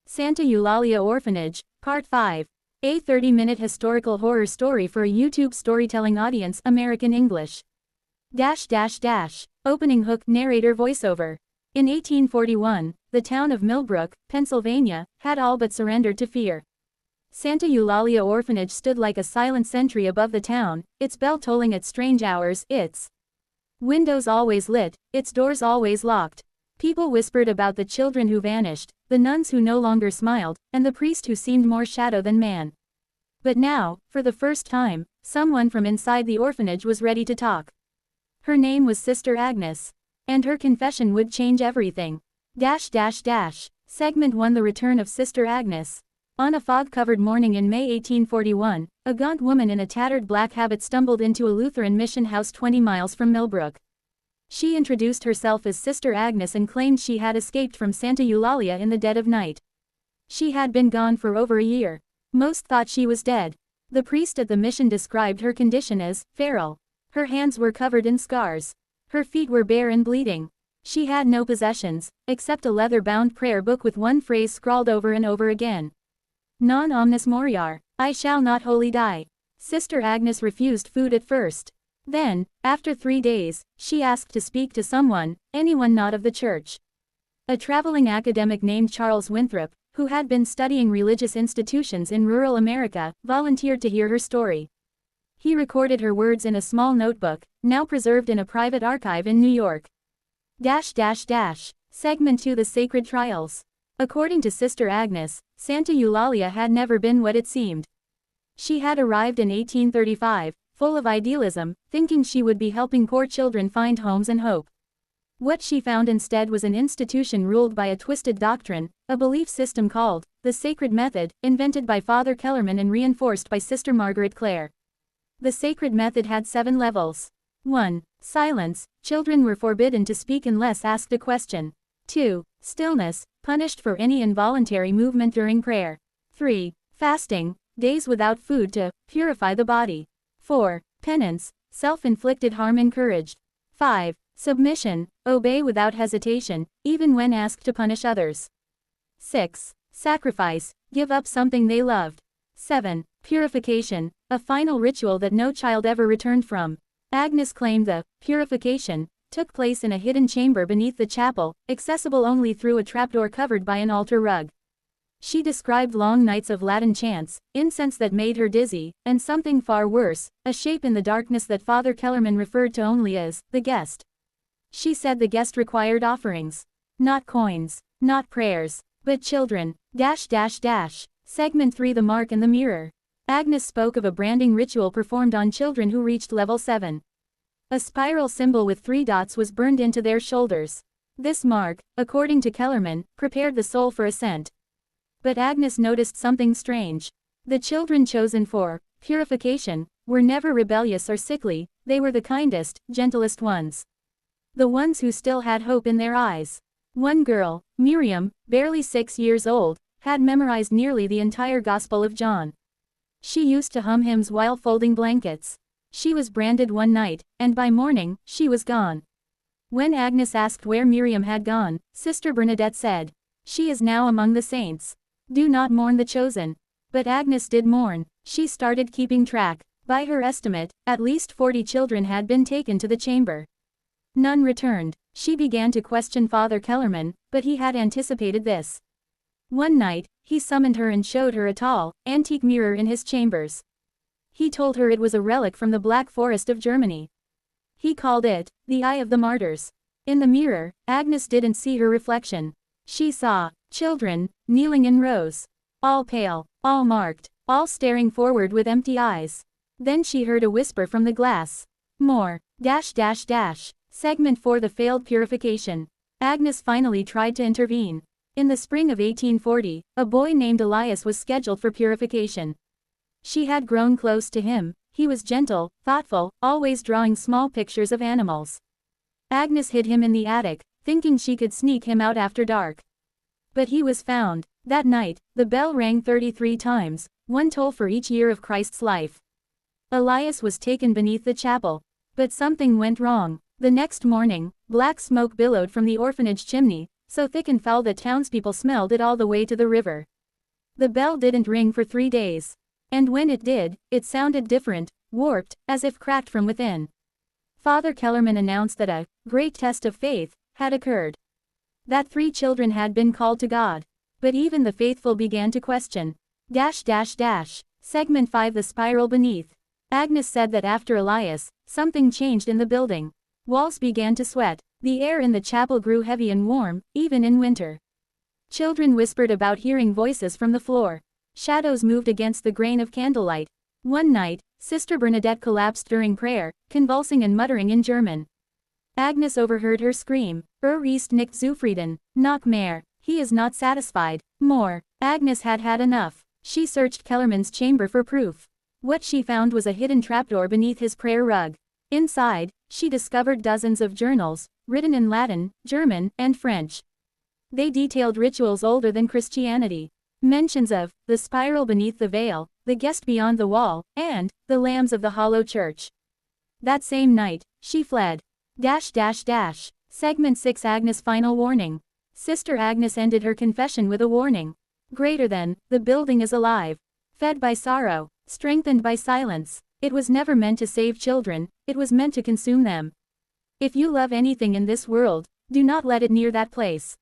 S1: Santa Eulalia Orphanage, Part 5. A 30-minute historical horror story for a YouTube storytelling audience, American English. Opening hook narrator voiceover. In 1841, the town of Millbrook, Pennsylvania, had all but surrendered to fear. Santa Eulalia Orphanage stood like a silent sentry above the town, its bell tolling at strange hours, its windows always lit, its doors always locked. People whispered about the children who vanished, the nuns who no longer smiled, and the priest who seemed more shadow than man. But now, for the first time, someone from inside the orphanage was ready to talk. Her name was Sister Agnes. And her confession would change everything. Segment 1 The Return of Sister Agnes. On a fog-covered morning in May 1841, a gaunt woman in a tattered black habit stumbled into a Lutheran mission house 20 miles from Millbrook. She introduced herself as Sister Agnes and claimed she had escaped from Santa Eulalia in the dead of night. She had been gone for over a year. Most thought she was dead. The priest at the mission described her condition as feral. Her hands were covered in scars. Her feet were bare and bleeding. She had no possessions, except a leather-bound prayer book with one phrase scrawled over and over again. Non omnis moriar, I shall not wholly die. Sister Agnes refused food at first. Then, after 3 days, she asked to speak to someone, anyone not of the church. A traveling academic named Charles Winthrop, who had been studying religious institutions in rural America, volunteered to hear her story. He recorded her words in a small notebook, now preserved in a private archive in New York. Segment 2: The Sacred Trials. According to Sister Agnes, Santa Eulalia had never been what it seemed. She had arrived in 1835, full of idealism, thinking she would be helping poor children find homes and hope. What she found instead was an institution ruled by a twisted doctrine, a belief system called the Sacred Method, invented by Father Kellerman and reinforced by Sister Margaret Clare. The Sacred Method had 7 levels. 1. Silence, children were forbidden to speak unless asked a question. 2. Stillness, punished for any involuntary movement during prayer. 3. Fasting, days without food to purify the body. 4. Penance, self-inflicted harm encouraged. 5. Submission, obey without hesitation, even when asked to punish others. 6. Sacrifice, give up something they loved. 7. Purification, a final ritual that no child ever returned from. Agnes claimed the purification took place in a hidden chamber beneath the chapel, accessible only through a trapdoor covered by an altar rug. She described long nights of Latin chants, incense that made her dizzy, and something far worse, a shape in the darkness that Father Kellerman referred to only as the guest. She said the guest required offerings. Not coins, not prayers, but children. Segment 3: The Mark and the Mirror. Agnes spoke of a branding ritual performed on children who reached level 7. A spiral symbol with 3 dots was burned into their shoulders. This mark, according to Kellerman, prepared the soul for ascent. But Agnes noticed something strange. The children chosen for purification were never rebellious or sickly, they were the kindest, gentlest ones. The ones who still had hope in their eyes. One girl, Miriam, barely 6 years old, had memorized nearly the entire Gospel of John. She used to hum hymns while folding blankets. She was branded one night, and by morning, she was gone. When Agnes asked where Miriam had gone, Sister Bernadette said, "She is now among the saints. Do not mourn the chosen." But Agnes did mourn. She started keeping track. By her estimate, at least 40 children had been taken to the chamber. None returned. She began to question Father Kellerman, but he had anticipated this. One night, he summoned her and showed her a tall, antique mirror in his chambers. He told her it was a relic from the Black Forest of Germany. He called it the Eye of the Martyrs. In the mirror, Agnes didn't see her reflection. She saw children, kneeling in rows. All pale, all marked, all staring forward with empty eyes. Then she heard a whisper from the glass. More. Segment 4: The Failed Purification. Agnes finally tried to intervene. In the spring of 1840, a boy named Elias was scheduled for purification. She had grown close to him. He was gentle, thoughtful, always drawing small pictures of animals. Agnes hid him in the attic, thinking she could sneak him out after dark. But he was found. That night, the bell rang 33 times, one toll for each year of Christ's life. Elias was taken beneath the chapel. But something went wrong. The next morning, black smoke billowed from the orphanage chimney, so thick and foul that townspeople smelled it all the way to the river. The bell didn't ring for 3 days. And when it did, it sounded different, warped, as if cracked from within. Father Kellerman announced that a great test of faith had occurred. That 3 children had been called to God. But even the faithful began to question. Segment 5: The Spiral Beneath. Agnes said that after Elias, something changed in the building. Walls began to sweat. The air in the chapel grew heavy and warm, even in winter. Children whispered about hearing voices from the floor. Shadows moved against the grain of candlelight. One night, Sister Bernadette collapsed during prayer, convulsing and muttering in German. Agnes overheard her scream, ist nicht zufrieden, noch mehr, he is not satisfied, more. Agnes had had enough. She searched Kellerman's chamber for proof. What she found was a hidden trapdoor beneath his prayer rug. Inside, She discovered dozens of journals, written in Latin, German, and French. They detailed rituals older than Christianity. Mentions of the spiral beneath the veil, the guest beyond the wall, and the lambs of the hollow church. That same night, she fled. Segment 6 Agnes' final warning. Sister Agnes ended her confession with a warning. Greater than, the building is alive. Fed by sorrow, strengthened by silence. It was never meant to save children, it was meant to consume them. If you love anything in this world, do not let it near that place.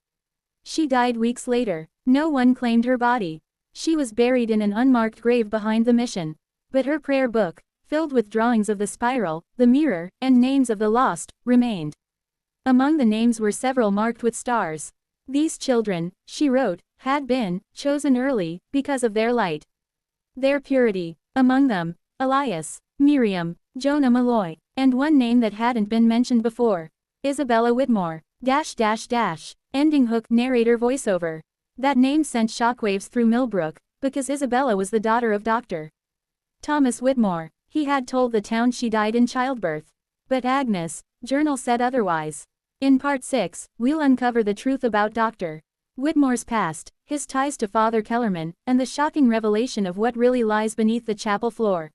S1: She died weeks later. No one claimed her body. She was buried in an unmarked grave behind the mission. But her prayer book, filled with drawings of the spiral, the mirror, and names of the lost, remained. Among the names were several marked with stars. These children, she wrote, had been chosen early because of their light, their purity. Among them, Elias, Miriam, Jonah Malloy, and one name that hadn't been mentioned before, Isabella Whitmore. Ending hook narrator voiceover. That name sent shockwaves through Millbrook, because Isabella was the daughter of Dr. Thomas Whitmore. He had told the town she died in childbirth. But Agnes' journal said otherwise. In part 6, we'll uncover the truth about Dr. Whitmore's past, his ties to Father Kellerman, and the shocking revelation of what really lies beneath the chapel floor.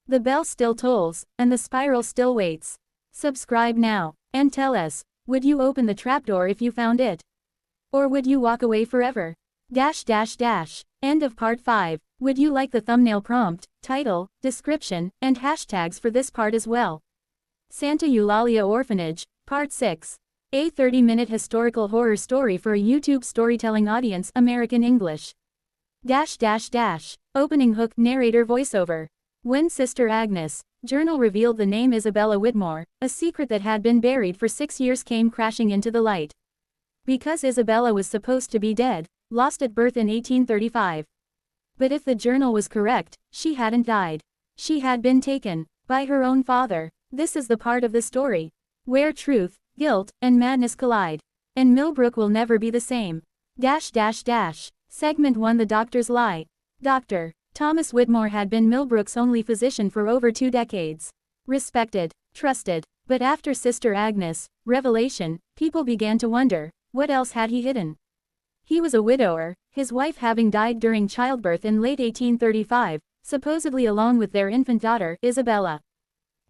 S1: The bell still tolls, and the spiral still waits. Subscribe now, and tell us, would you open the trapdoor if you found it? Or would you walk away forever? End of part 5. Would you like the thumbnail prompt, title, description, and hashtags for this part as well? Santa Eulalia Orphanage, Part 6. A 30-minute historical horror story for a YouTube storytelling audience, American English. Opening hook narrator voiceover. When Sister Agnes' journal revealed the name Isabella Whitmore, a secret that had been buried for 6 years came crashing into the light. Because Isabella was supposed to be dead, lost at birth in 1835. But if the journal was correct, she hadn't died. She had been taken by her own father. This is the part of the story where truth, guilt, and madness collide. And Millbrook will never be the same. Segment 1 The Doctor's Lie. Dr. Thomas Whitmore had been Millbrook's only physician for over 2 decades. Respected, trusted. But after Sister Agnes' revelation, people began to wonder, what else had he hidden? He was a widower, his wife having died during childbirth in late 1835, supposedly along with their infant daughter, Isabella.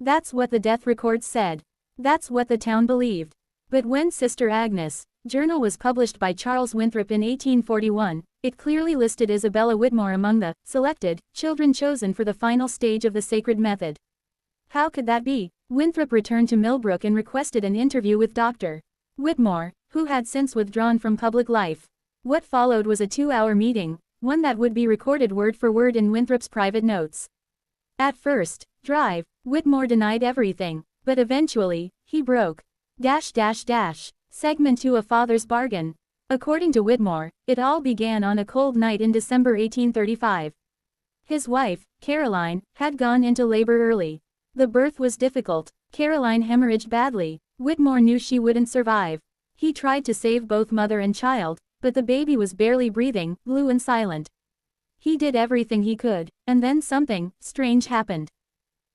S1: That's what the death records said. That's what the town believed. But when Sister Agnes' journal was published by Charles Winthrop in 1841, it clearly listed Isabella Whitmore among the selected children chosen for the final stage of the sacred method. How could that be? Winthrop returned to Millbrook and requested an interview with Dr. Whitmore, who had since withdrawn from public life. What followed was a 2-hour meeting, one that would be recorded word for word in Winthrop's private notes. At first, Whitmore denied everything, but eventually, he broke. Segment 2 A Father's Bargain. According to Whitmore, it all began on a cold night in December 1835. His wife, Caroline, had gone into labor early. The birth was difficult. Caroline hemorrhaged badly. Whitmore knew she wouldn't survive. He tried to save both mother and child, but the baby was barely breathing, blue and silent. He did everything he could, and then something strange happened.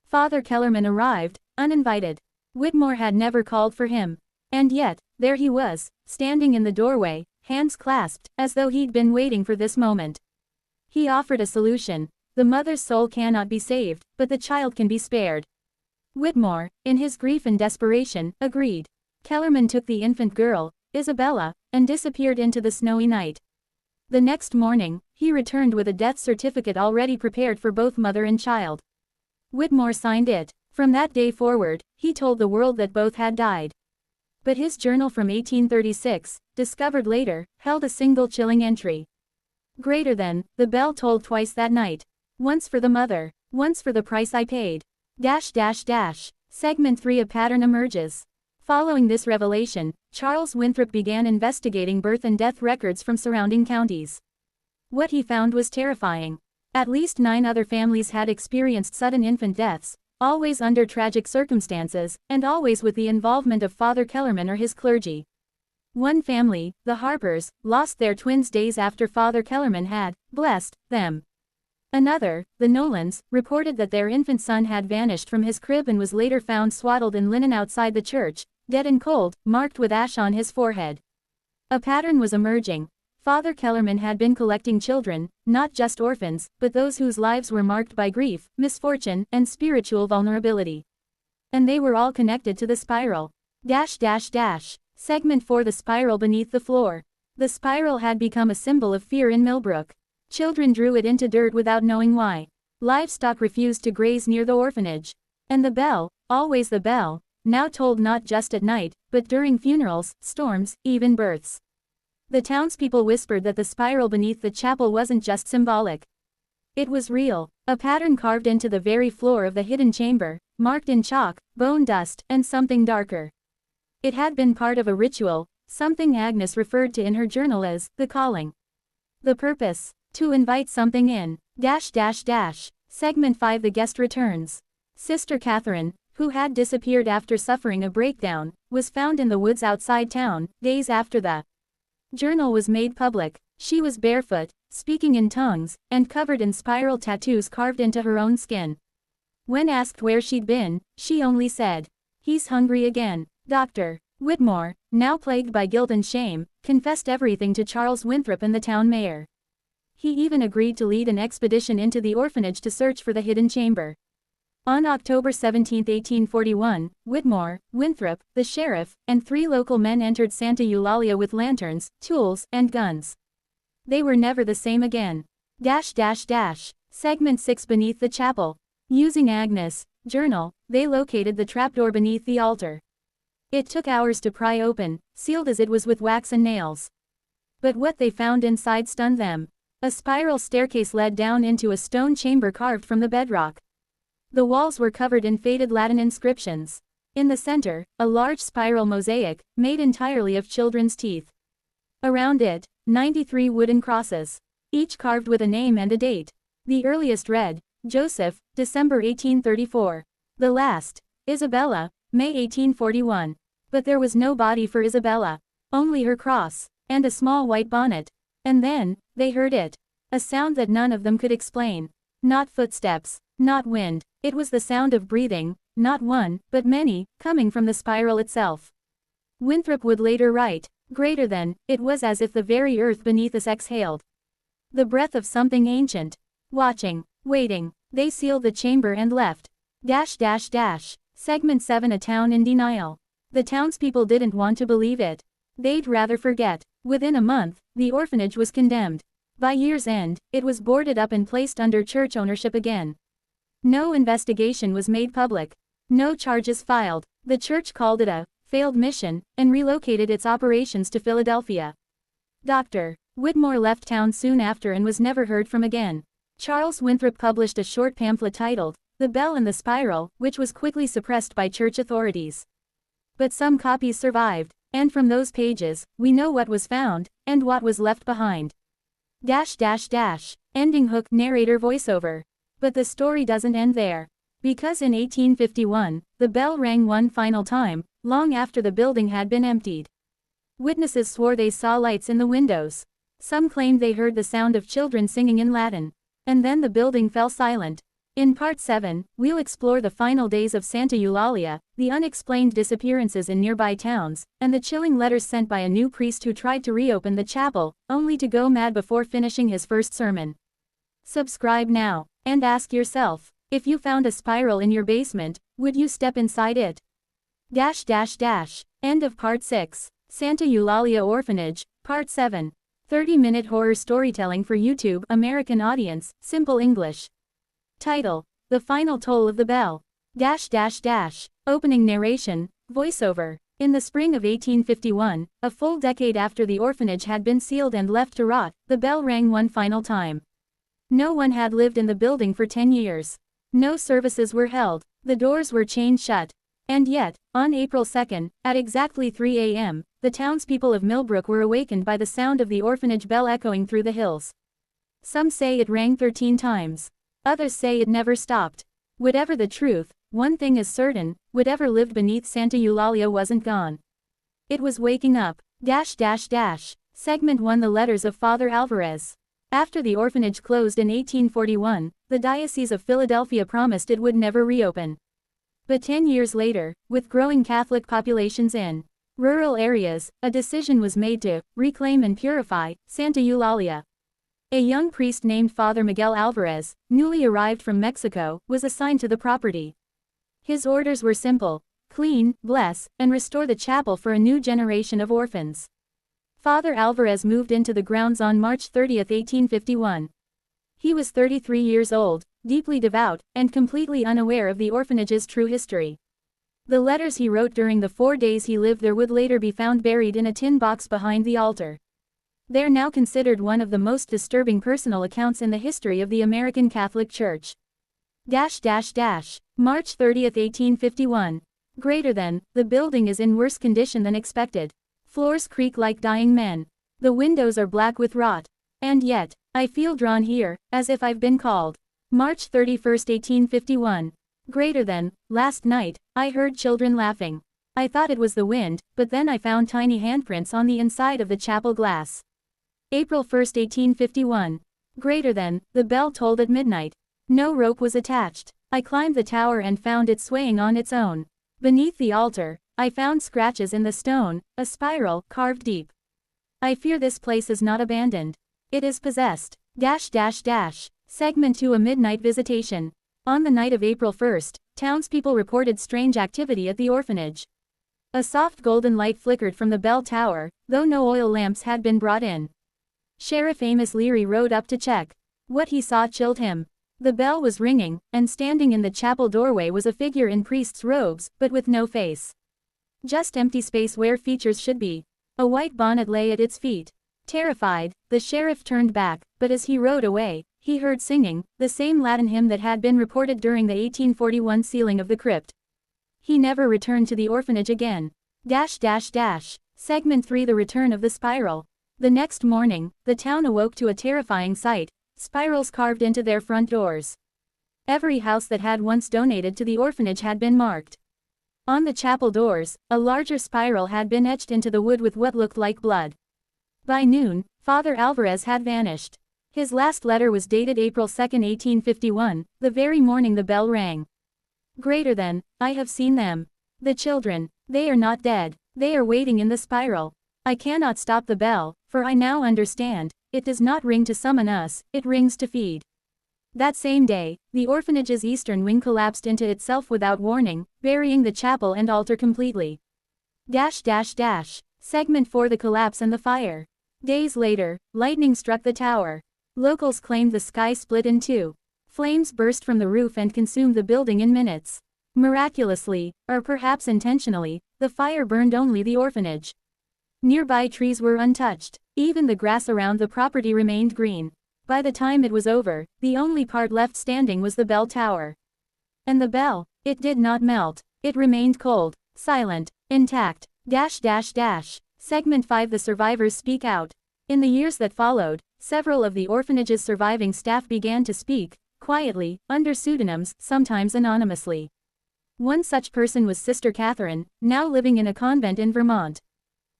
S1: Father Kellerman arrived, uninvited. Whitmore had never called for him. And yet, there he was, standing in the doorway, hands clasped, as though he'd been waiting for this moment. He offered a solution. The mother's soul cannot be saved, but the child can be spared. Whitmore, in his grief and desperation, agreed. Kellerman took the infant girl, Isabella, and disappeared into the snowy night. The next morning, he returned with a death certificate already prepared for both mother and child. Whitmore signed it. From that day forward, he told the world that both had died. But his journal from 1836, discovered later, held a single chilling entry. Greater than, the bell tolled twice that night. Once for the mother, once for the price I paid. Segment 3 A pattern emerges. Following this revelation, Charles Winthrop began investigating birth and death records from surrounding counties. What he found was terrifying. At least 9 other families had experienced sudden infant deaths, always under tragic circumstances, and always with the involvement of Father Kellerman or his clergy. One family, the Harpers, lost their twins days after Father Kellerman had blessed them. Another, the Nolans, reported that their infant son had vanished from his crib and was later found swaddled in linen outside the church, dead and cold, marked with ash on his forehead. A pattern was emerging. Father Kellerman had been collecting children, not just orphans, but those whose lives were marked by grief, misfortune, and spiritual vulnerability. And they were all connected to the spiral. Segment 4: The spiral beneath the floor. The spiral had become a symbol of fear in Millbrook. Children drew it into dirt without knowing why. Livestock refused to graze near the orphanage. And the bell, always the bell, now tolled not just at night, but during funerals, storms, even births. The townspeople whispered that the spiral beneath the chapel wasn't just symbolic. It was real, a pattern carved into the very floor of the hidden chamber, marked in chalk, bone dust, and something darker. It had been part of a ritual, something Agnes referred to in her journal as the calling. The purpose: to invite something in. Segment 5: The guest returns. Sister Catherine, who had disappeared after suffering a breakdown, was found in the woods outside town, days after the journal was made public. She was barefoot, speaking in tongues, and covered in spiral tattoos carved into her own skin. When asked where she'd been, she only said, "He's hungry again." Dr. Whitmore, now plagued by guilt and shame, confessed everything to Charles Winthrop and the town mayor. He even agreed to lead an expedition into the orphanage to search for the hidden chamber. On October 17, 1841, Whitmore, Winthrop, the sheriff, and 3 local men entered Santa Eulalia with lanterns, tools, and guns. They were never the same again. Segment 6: Beneath the chapel. Using Agnes' journal, they located the trapdoor beneath the altar. It took hours to pry open, sealed as it was with wax and nails. But what they found inside stunned them. A spiral staircase led down into a stone chamber carved from the bedrock. The walls were covered in faded Latin inscriptions. In the center, a large spiral mosaic, made entirely of children's teeth. Around it, 93 wooden crosses, each carved with a name and a date. The earliest read, Joseph, December 1834. The last, Isabella, May 1841. But there was no body for Isabella, only her cross, and a small white bonnet. And then, they heard it. A sound that none of them could explain. Not footsteps, not wind, it was the sound of breathing, not one, but many, coming from the spiral itself. Winthrop would later write, "Greater than, it was as if the very earth beneath us exhaled the breath of something ancient." Watching, waiting, they sealed the chamber and left. Segment 7: A town in denial. The townspeople didn't want to believe it. They'd rather forget. Within a month, the orphanage was condemned. By year's end, it was boarded up and placed under church ownership again. No investigation was made public. No charges filed. The church called it a failed mission, and relocated its operations to Philadelphia. Dr. Whitmore left town soon after and was never heard from again. Charles Winthrop published a short pamphlet titled, The Bell and the Spiral, which was quickly suppressed by church authorities. But some copies survived, and from those pages, we know what was found, and what was left behind. Ending hook narrator voiceover. But the story doesn't end there. Because in 1851, the bell rang one final time, long after the building had been emptied. Witnesses swore they saw lights in the windows. Some claimed they heard the sound of children singing in Latin. And then the building fell silent. In Part 7, we'll explore the final days of Santa Eulalia, the unexplained disappearances in nearby towns, and the chilling letters sent by a new priest who tried to reopen the chapel, only to go mad before finishing his first sermon. Subscribe now, and ask yourself, if you found a spiral in your basement, would you step inside it? End of Part 6. Santa Eulalia Orphanage, Part 7. 30-minute horror storytelling for YouTube American audience, simple English. Title: The Final Toll of the Bell. Opening narration, voiceover. In the spring of 1851, a full decade after the orphanage had been sealed and left to rot, the bell rang one final time. No one had lived in the building for 10 years. No services were held. The doors were chained shut. And yet, on April 2, at exactly 3 a.m., the townspeople of Millbrook were awakened by the sound of the orphanage bell echoing through the hills. Some say it rang 13 times. Others say it never stopped. Whatever the truth, one thing is certain, whatever lived beneath Santa Eulalia wasn't gone. It was waking up. Segment 1: The Letters of Father Alvarez. After the orphanage closed in 1841, the Diocese of Philadelphia promised it would never reopen. But 10 years later, with growing Catholic populations in rural areas, a decision was made to reclaim and purify Santa Eulalia. A young priest named Father Miguel Alvarez, newly arrived from Mexico, was assigned to the property. His orders were simple: clean, bless, and restore the chapel for a new generation of orphans. Father Alvarez moved into the grounds on March 30, 1851. He was 33 years old, deeply devout, and completely unaware of the orphanage's true history. The letters he wrote during the 4 days he lived there would later be found buried in a tin box behind the altar. They're now considered one of the most disturbing personal accounts in the history of the American Catholic Church. March 30, 1851. The building is in worse condition than expected. Floors creak like dying men. The windows are black with rot. And yet, I feel drawn here, as if I've been called. March 31, 1851. Last night, I heard children laughing. I thought it was the wind, but then I found tiny handprints on the inside of the chapel glass. April 1, 1851. The bell tolled at midnight. No rope was attached. I climbed the tower and found it swaying on its own. Beneath the altar, I found scratches in the stone, a spiral, carved deep. I fear this place is not abandoned. It is possessed. Segment 2: A midnight visitation. On the night of April 1st, townspeople reported strange activity at the orphanage. A soft golden light flickered from the bell tower, though no oil lamps had been brought in. Sheriff Amos Leary rode up to check. What he saw chilled him. The bell was ringing, and standing in the chapel doorway was a figure in priest's robes, but with no face. Just empty space where features should be. A white bonnet lay at its feet. Terrified, the sheriff turned back, but as he rode away, he heard singing, the same Latin hymn that had been reported during the 1841 sealing of the crypt. He never returned to the orphanage again. Segment 3: The return of the spiral. The next morning, the town awoke to a terrifying sight: spirals carved into their front doors. Every house that had once donated to the orphanage had been marked. On the chapel doors, a larger spiral had been etched into the wood with what looked like blood. By noon, Father Alvarez had vanished. His last letter was dated April 2, 1851, the very morning the bell rang. I have seen them. The children. They are not dead. They are waiting in the spiral. I cannot stop the bell, for I now understand, it does not ring to summon us, it rings to feed. That same day, the orphanage's eastern wing collapsed into itself without warning, burying the chapel and altar completely. Segment 4: The collapse and the fire. Days later, lightning struck the tower. Locals claimed the sky split in two. Flames burst from the roof and consumed the building in minutes. Miraculously, or perhaps intentionally, the fire burned only the orphanage. Nearby trees were untouched. Even the grass around the property remained green. By the time it was over, the only part left standing was the bell tower. And the bell, it did not melt. It remained cold, silent, intact. Segment 5: The survivors speak out. In the years that followed, several of the orphanage's surviving staff began to speak, quietly, under pseudonyms, sometimes anonymously. One such person was Sister Catherine, now living in a convent in Vermont.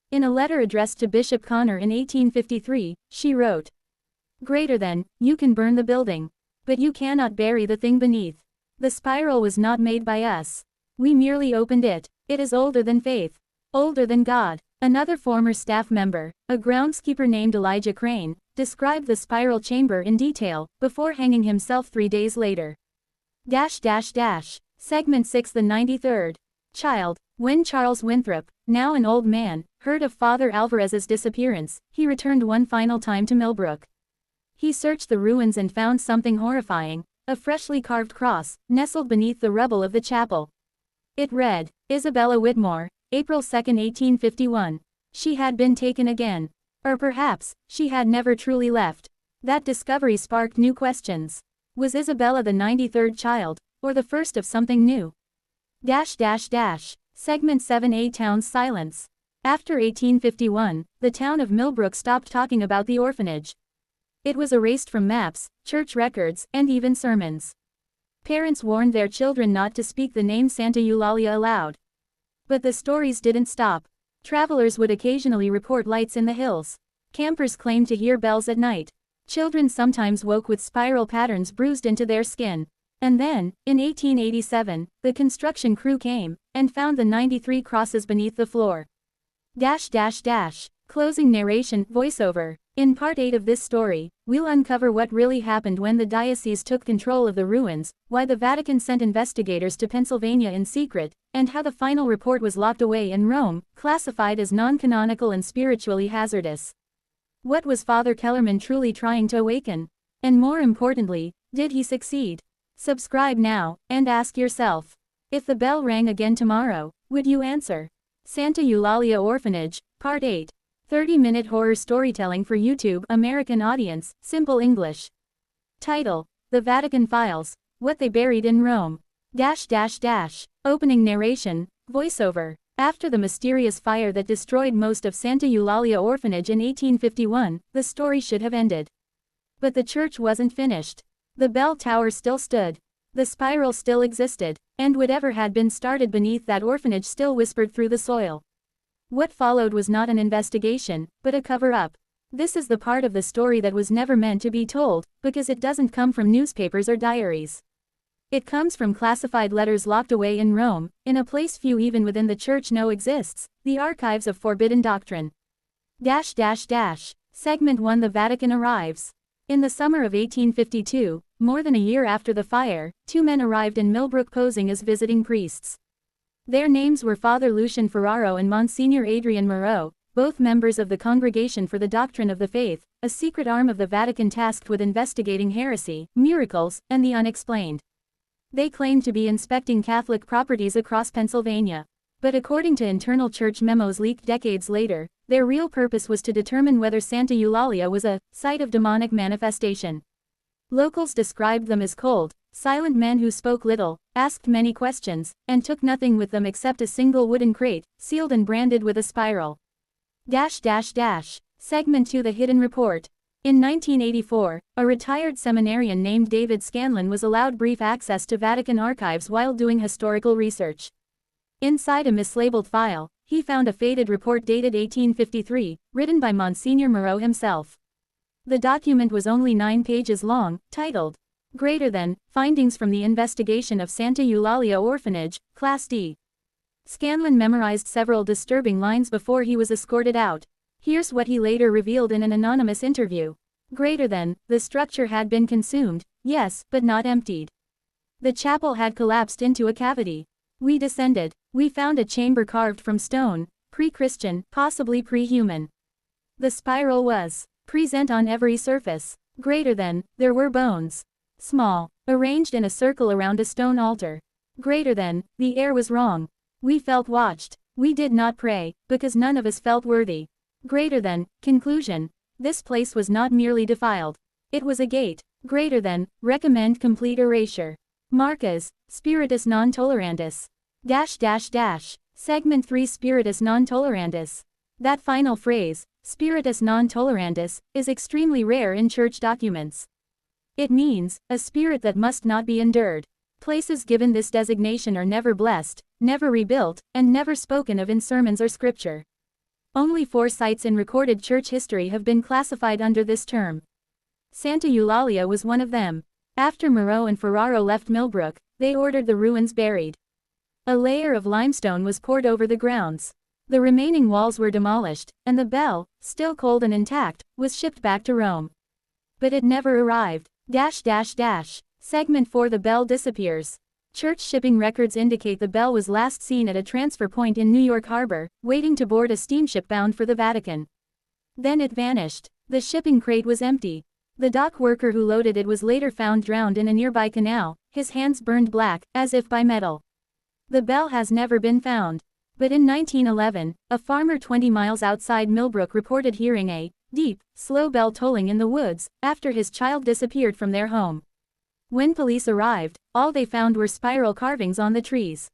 S1: In a letter addressed to Bishop Connor in 1853, she wrote, "You can burn the building. But you cannot bury the thing beneath. The spiral was not made by us. We merely opened it. It is older than faith. Older than God." Another former staff member, a groundskeeper named Elijah Crane, described the spiral chamber in detail, before hanging himself 3 days later. Segment 6: The 93rd child. When Charles Winthrop, now an old man, heard of Father Alvarez's disappearance, he returned one final time to Millbrook. He searched the ruins and found something horrifying: a freshly carved cross, nestled beneath the rubble of the chapel. It read, "Isabella Whitmore, April 2, 1851. She had been taken again. Or perhaps, she had never truly left." That discovery sparked new questions. Was Isabella the 93rd child, or the first of something new? Segment 7: A town's silence. After 1851, the town of Millbrook stopped talking about the orphanage. It was erased from maps, church records, and even sermons. Parents warned their children not to speak the name Santa Eulalia aloud. But the stories didn't stop. Travelers would occasionally report lights in the hills. Campers claimed to hear bells at night. Children sometimes woke with spiral patterns bruised into their skin. And then, in 1887, the construction crew came and found the 93 crosses beneath the floor. Closing narration, voiceover. In part 8 of this story, we'll uncover what really happened when the diocese took control of the ruins, why the Vatican sent investigators to Pennsylvania in secret, and how the final report was locked away in Rome, classified as non-canonical and spiritually hazardous. What was Father Kellerman truly trying to awaken? And more importantly, did he succeed? Subscribe now, and ask yourself, if the bell rang again tomorrow, would you answer? Santa Eulalia Orphanage, Part 8. 30-minute horror storytelling for YouTube American audience, simple English. Title: The Vatican Files, What They Buried in Rome. Opening narration, voiceover. After the mysterious fire that destroyed most of Santa Eulalia Orphanage in 1851, the story should have ended. But the church wasn't finished. The bell tower still stood. The spiral still existed, and whatever had been started beneath that orphanage still whispered through the soil. What followed was not an investigation, but a cover-up. This is the part of the story that was never meant to be told, because it doesn't come from newspapers or diaries. It comes from classified letters locked away in Rome, in a place few even within the church know exists, the archives of forbidden doctrine. Segment 1: The Vatican arrives. In the summer of 1852, more than a year after the fire, two men arrived in Millbrook posing as visiting priests. Their names were Father Lucian Ferraro and Monsignor Adrian Moreau, both members of the Congregation for the Doctrine of the Faith, a secret arm of the Vatican tasked with investigating heresy, miracles, and the unexplained. They claimed to be inspecting Catholic properties across Pennsylvania. But according to internal church memos leaked decades later, their real purpose was to determine whether Santa Eulalia was a site of demonic manifestation. Locals described them as cold, silent men who spoke little, asked many questions, and took nothing with them except a single wooden crate, sealed and branded with a spiral. Segment 2: The Hidden Report. In 1984, a retired seminarian named David Scanlon was allowed brief access to Vatican archives while doing historical research. Inside a mislabeled file, he found a faded report dated 1853, written by Monsignor Moreau himself. The document was only 9 pages long, titled, Greater Than, Findings from the Investigation of Santa Eulalia Orphanage, Class D. Scanlon memorized several disturbing lines before he was escorted out. Here's what he later revealed in an anonymous interview. Greater than, the structure had been consumed, yes, but not emptied. The chapel had collapsed into a cavity. We descended. We found a chamber carved from stone, pre-Christian, possibly pre-human. The spiral was present on every surface. Greater than, there were bones. Small, arranged in a circle around a stone altar. Greater than, the air was wrong. We felt watched. We did not pray, because none of us felt worthy. Greater than, conclusion. This place was not merely defiled. It was a gate. Greater than, recommend complete erasure. Marcas, Spiritus non tolerandis. Segment 3: Spiritus non tolerandis. That final phrase, Spiritus non tolerandis, is extremely rare in church documents. It means, a spirit that must not be endured. Places given this designation are never blessed, never rebuilt, and never spoken of in sermons or scripture. Only 4 sites in recorded church history have been classified under this term. Santa Eulalia was one of them. After Moreau and Ferraro left Millbrook, they ordered the ruins buried. A layer of limestone was poured over the grounds. The remaining walls were demolished, and the bell, still cold and intact, was shipped back to Rome. But it never arrived. Segment 4: The bell disappears. Church shipping records indicate the bell was last seen at a transfer point in New York Harbor, waiting to board a steamship bound for the Vatican. Then it vanished. The shipping crate was empty. The dock worker who loaded it was later found drowned in a nearby canal, his hands burned black, as if by metal. The bell has never been found. But in 1911, a farmer 20 miles outside Millbrook reported hearing a deep, slow bell tolling in the woods, after his child disappeared from their home. When police arrived, all they found were spiral carvings on the trees.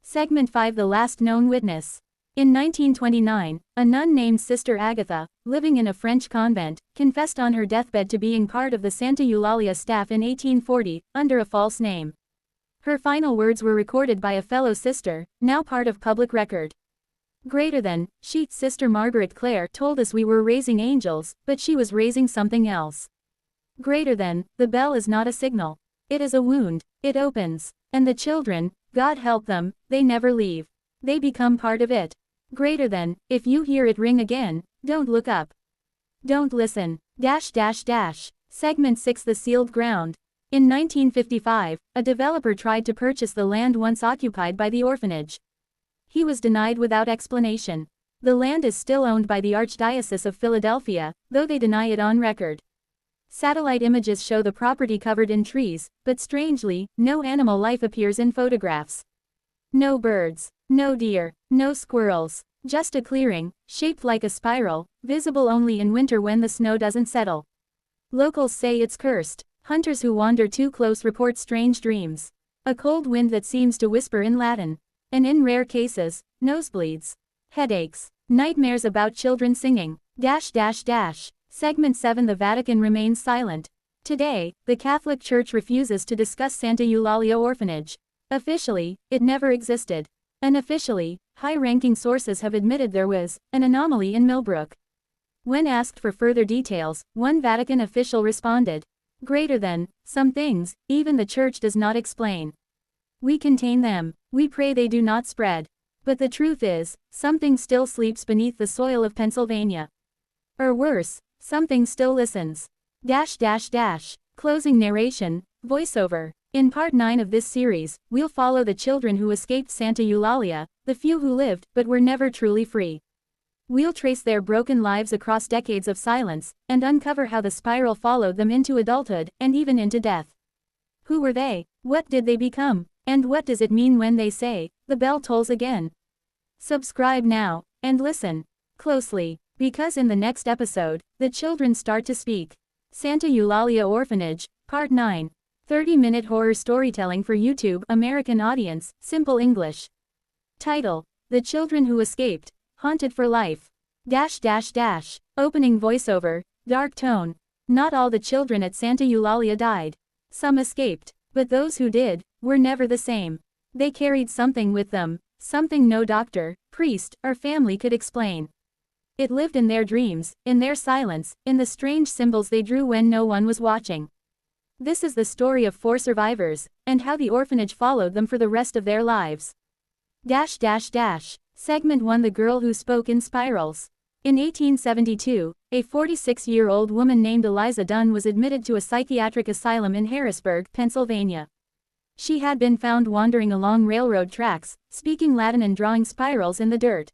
S1: Segment 5: The Last Known Witness. In 1929, a nun named Sister Agatha, living in a French convent, confessed on her deathbed to being part of the Santa Eulalia staff in 1840, under a false name. Her final words were recorded by a fellow sister, now part of public record. Sister Margaret Clare told us we were raising angels, but she was raising something else. The bell is not a signal. It is a wound. It opens. And the children, God help them, they never leave. They become part of it. If you hear it ring again, don't look up. Don't listen. Segment 6 The Sealed Ground. In 1955, a developer tried to purchase the land once occupied by the orphanage. He was denied without explanation. The land is still owned by the Archdiocese of Philadelphia, though they deny it on record. Satellite images show the property covered in trees, but strangely, no animal life appears in photographs. No birds, no deer, no squirrels, just a clearing, shaped like a spiral, visible only in winter when the snow doesn't settle. Locals say it's cursed. Hunters who wander too close report strange dreams. A cold wind that seems to whisper in Latin. And in rare cases, nosebleeds. Headaches. Nightmares about children singing. Segment 7 The Vatican remains silent. Today, the Catholic Church refuses to discuss Santa Eulalia Orphanage. Officially, it never existed. Unofficially, high-ranking sources have admitted there was an anomaly in Millbrook. When asked for further details, one Vatican official responded, some things, even the Church does not explain. We contain them. We pray they do not spread. But the truth is, something still sleeps beneath the soil of Pennsylvania. Or worse, something still listens. Closing narration, voiceover. In part 9 of this series, we'll follow the children who escaped Santa Eulalia, the few who lived but were never truly free. We'll trace their broken lives across decades of silence, and uncover how the spiral followed them into adulthood, and even into death. Who were they? What did they become? And what does it mean when they say, the bell tolls again? Subscribe now, and listen closely, because in the next episode, the children start to speak. Santa Eulalia Orphanage, Part 9. 30-minute horror storytelling for YouTube American audience, simple English. Title: The Children Who Escaped, Haunted for Life. Opening voiceover, dark tone. Not all the children at Santa Eulalia died. Some escaped, but those who did, were never the same. They carried something with them, something no doctor, priest, or family could explain. It lived in their dreams, in their silence, in the strange symbols they drew when no one was watching. This is the story of 4 survivors, and how the orphanage followed them for the rest of their lives. Segment 1 The Girl Who Spoke in Spirals. In 1872, a 46-year-old woman named Eliza Dunn was admitted to a psychiatric asylum in Harrisburg, Pennsylvania. She had been found wandering along railroad tracks, speaking Latin and drawing spirals in the dirt.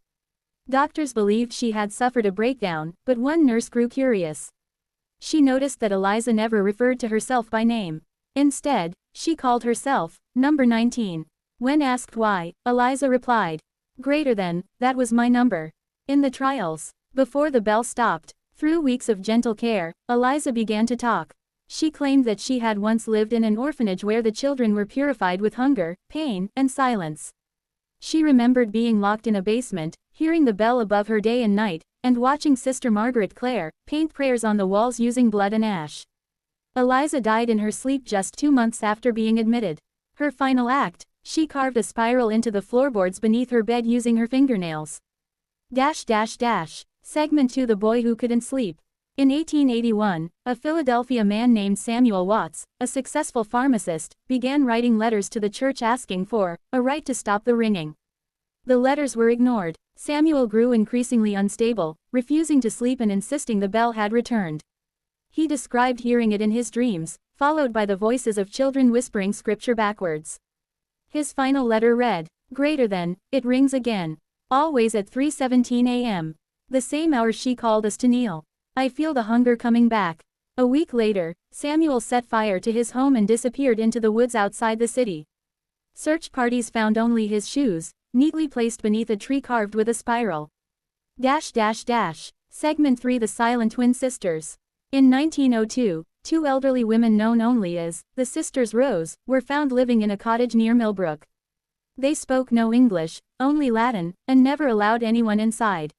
S1: Doctors believed she had suffered a breakdown, but one nurse grew curious. She noticed that Eliza never referred to herself by name. Instead, she called herself, Number 19. When asked why, Eliza replied, that was my number. In the trials, before the bell stopped, through weeks of gentle care, Eliza began to talk. She claimed that she had once lived in an orphanage where the children were purified with hunger, pain, and silence. She remembered being locked in a basement, hearing the bell above her day and night, and watching Sister Margaret Clare paint prayers on the walls using blood and ash. Eliza died in her sleep just 2 months after being admitted. Her final act: she carved a spiral into the floorboards beneath her bed using her fingernails. Segment 2 The Boy Who Couldn't Sleep. In 1881, a Philadelphia man named Samuel Watts, a successful pharmacist, began writing letters to the church asking for a right to stop the ringing. The letters were ignored. Samuel grew increasingly unstable, refusing to sleep and insisting the bell had returned. He described hearing it in his dreams, followed by the voices of children whispering scripture backwards. His final letter read, "It rings again. Always at 3:17 a.m. The same hour she called us to kneel. I feel the hunger coming back." A week later, Samuel set fire to his home and disappeared into the woods outside the city. Search parties found only his shoes, neatly placed beneath a tree carved with a spiral. Segment 3 The Silent Twin Sisters. In 1902, 2 elderly women known only as the Sisters Rose were found living in a cottage near Millbrook. They spoke no English, only Latin, and never allowed anyone inside.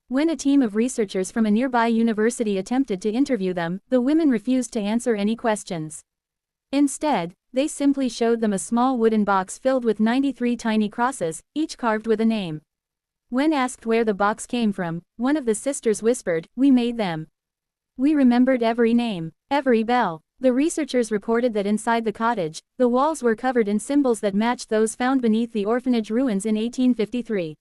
S1: When a team of researchers from a nearby university attempted to interview them, the women refused to answer any questions. Instead, they simply showed them a small wooden box filled with 93 tiny crosses, each carved with a name. When asked where the box came from, one of the sisters whispered, "We made them." We remembered every name, every bell. The researchers reported that inside the cottage, the walls were covered in symbols that matched those found beneath the orphanage ruins in 1853.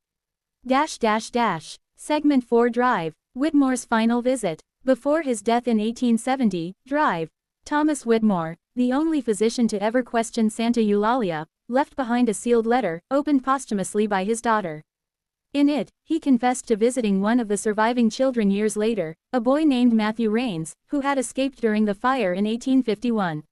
S1: Segment 4 Drive, Whitmore's final visit. Before his death in 1870, Drive. Thomas Whitmore, the only physician to ever question Santa Eulalia, left behind a sealed letter, opened posthumously by his daughter. In it, he confessed to visiting one of the surviving children years later, a boy named Matthew Rains, who had escaped during the fire in 1851.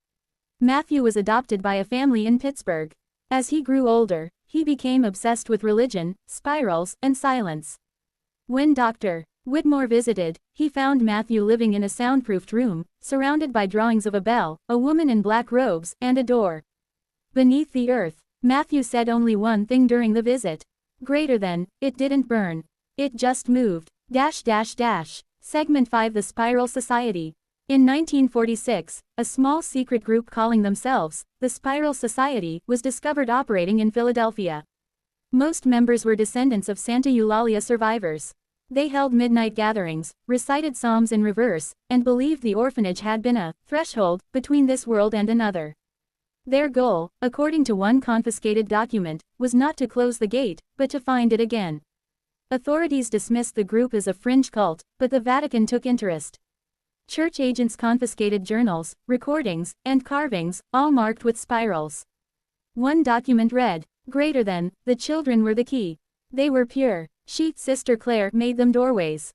S1: Matthew was adopted by a family in Pittsburgh. As he grew older, he became obsessed with religion, spirals, and silence. When Dr. Whitmore visited, he found Matthew living in a soundproofed room, surrounded by drawings of a bell, a woman in black robes, and a door. Beneath the earth, Matthew said only one thing during the visit. Greater than, it didn't burn. It just moved. Segment 5 The Spiral Society. In 1946, a small secret group calling themselves the Spiral Society was discovered operating in Philadelphia. Most members were descendants of Santa Eulalia survivors. They held midnight gatherings, recited psalms in reverse, and believed the orphanage had been a threshold between this world and another. Their goal, according to one confiscated document, was not to close the gate, but to find it again. Authorities dismissed the group as a fringe cult, but the Vatican took interest. Church agents confiscated journals, recordings, and carvings, all marked with spirals. One document read, "Greater than, the children were the key. They were pure. Sister Clare made them doorways."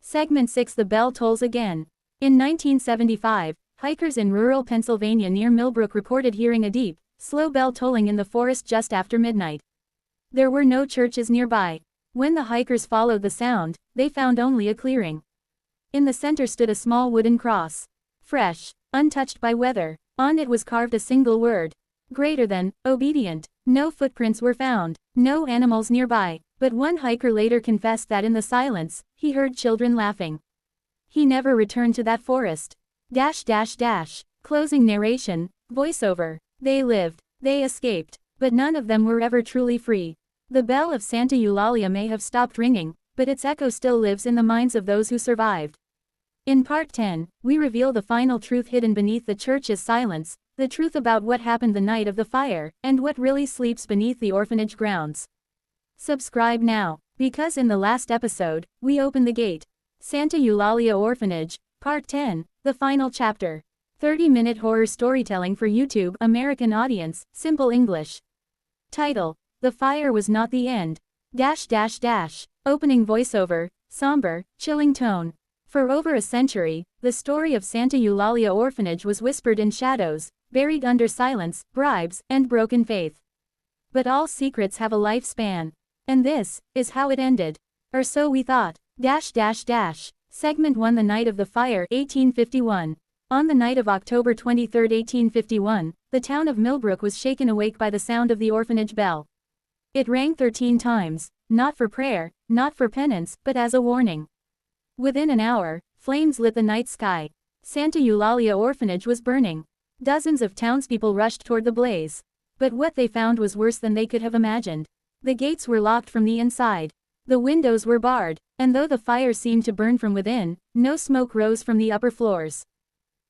S1: Segment 6 The bell tolls again. In 1975, hikers in rural Pennsylvania near Millbrook reported hearing a deep, slow bell tolling in the forest just after midnight. There were no churches nearby. When the hikers followed the sound, they found only a clearing. In the center stood a small wooden cross. Fresh, untouched by weather. On it was carved a single word. Greater than, obedient. No footprints were found, no animals nearby, but one hiker later confessed that in the silence, he heard children laughing. He never returned to that forest. Closing narration, voiceover. They lived, they escaped, but none of them were ever truly free. The bell of Santa Eulalia may have stopped ringing, but its echo still lives in the minds of those who survived. In Part 10, we reveal the final truth hidden beneath the church's silence, the truth about what happened the night of the fire, and what really sleeps beneath the orphanage grounds. Subscribe now, because in the last episode, we open the gate. Santa Eulalia Orphanage, Part 10, the final chapter. 30-minute horror storytelling for YouTube American audience, simple English. Title: The Fire Was Not the End. Opening voiceover, somber, chilling tone. For over a century, the story of Santa Eulalia Orphanage was whispered in shadows, buried under silence, bribes, and broken faith. But all secrets have a lifespan. And this is how it ended. Or so we thought. Segment 1 The Night of the Fire 1851. On the night of October 23, 1851, the town of Millbrook was shaken awake by the sound of the orphanage bell. It rang 13 times, not for prayer, not for penance, but as a warning. Within an hour, flames lit the night sky. Santa Eulalia Orphanage was burning. Dozens of townspeople rushed toward the blaze. But what they found was worse than they could have imagined. The gates were locked from the inside. The windows were barred, and though the fire seemed to burn from within, no smoke rose from the upper floors.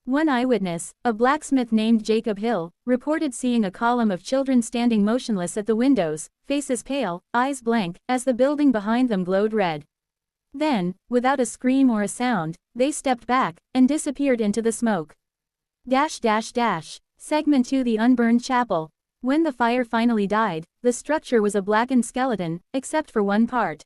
S1: One eyewitness, a blacksmith named Jacob Hill, reported seeing a column of children standing motionless at the windows, faces pale, eyes blank, as the building behind them glowed red. Then, without a scream or a sound, they stepped back, and disappeared into the smoke. Segment 2 The Unburned Chapel. When the fire finally died, the structure was a blackened skeleton, except for one part.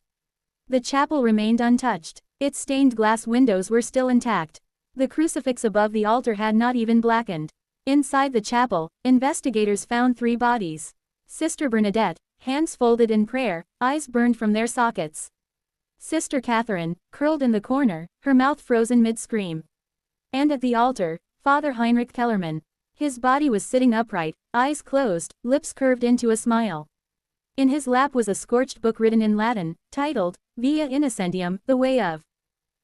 S1: The chapel remained untouched. Its stained glass windows were still intact. The crucifix above the altar had not even blackened. Inside the chapel, investigators found 3 bodies. Sister Bernadette, hands folded in prayer, eyes burned from their sockets. Sister Catherine, curled in the corner, her mouth frozen mid-scream. And at the altar, Father Heinrich Kellerman. His body was sitting upright, eyes closed, lips curved into a smile. In his lap was a scorched book written in Latin, titled, Via Innocentium, The Way of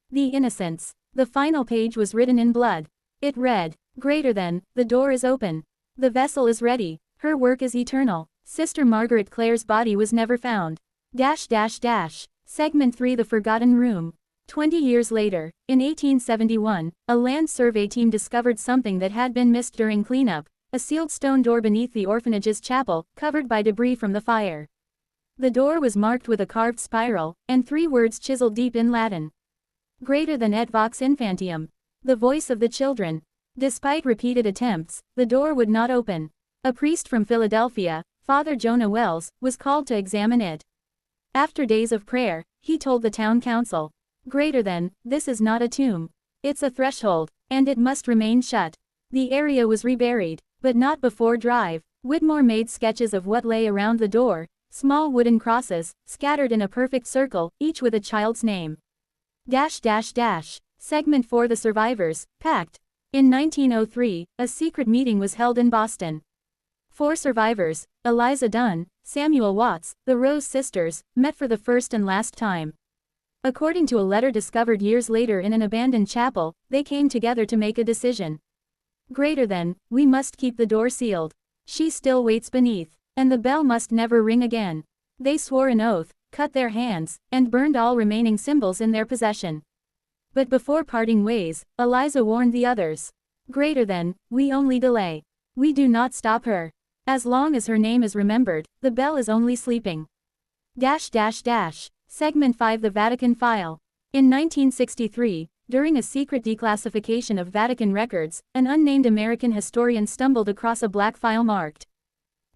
S1: the Innocents. The final page was written in blood. It read, Greater than, the door is open. The vessel is ready, her work is eternal. Sister Margaret Clare's body was never found. Segment 3, The Forgotten Room. 20 years later, in 1871, a land survey team discovered something that had been missed during cleanup: a sealed stone door beneath the orphanage's chapel, covered by debris from the fire. The door was marked with a carved spiral, and 3 words chiseled deep in Latin: Greater than et vox infantium. The voice of the children. Despite repeated attempts, the door would not open. A priest from Philadelphia, Father Jonah Wells, was called to examine it. After days of prayer, he told the town council, "Greater than, this is not a tomb. It's a threshold, and it must remain shut." The area was reburied, but not before drive. Whitmore made sketches of what lay around the door: small wooden crosses, scattered in a perfect circle, each with a child's name. Segment 4, The Survivors, Pact. In 1903, a secret meeting was held in Boston. 4 survivors, Eliza Dunn, Samuel Watts, the Rose sisters, met for the first and last time. According to a letter discovered years later in an abandoned chapel, they came together to make a decision. Greater than, we must keep the door sealed. She still waits beneath, and the bell must never ring again. They swore an oath, cut their hands, and burned all remaining symbols in their possession. But before parting ways, Eliza warned the others. Greater than, we only delay. We do not stop her. As long as her name is remembered, the bell is only sleeping. Segment 5, The Vatican File. In 1963, during a secret declassification of Vatican records, an unnamed American historian stumbled across a black file marked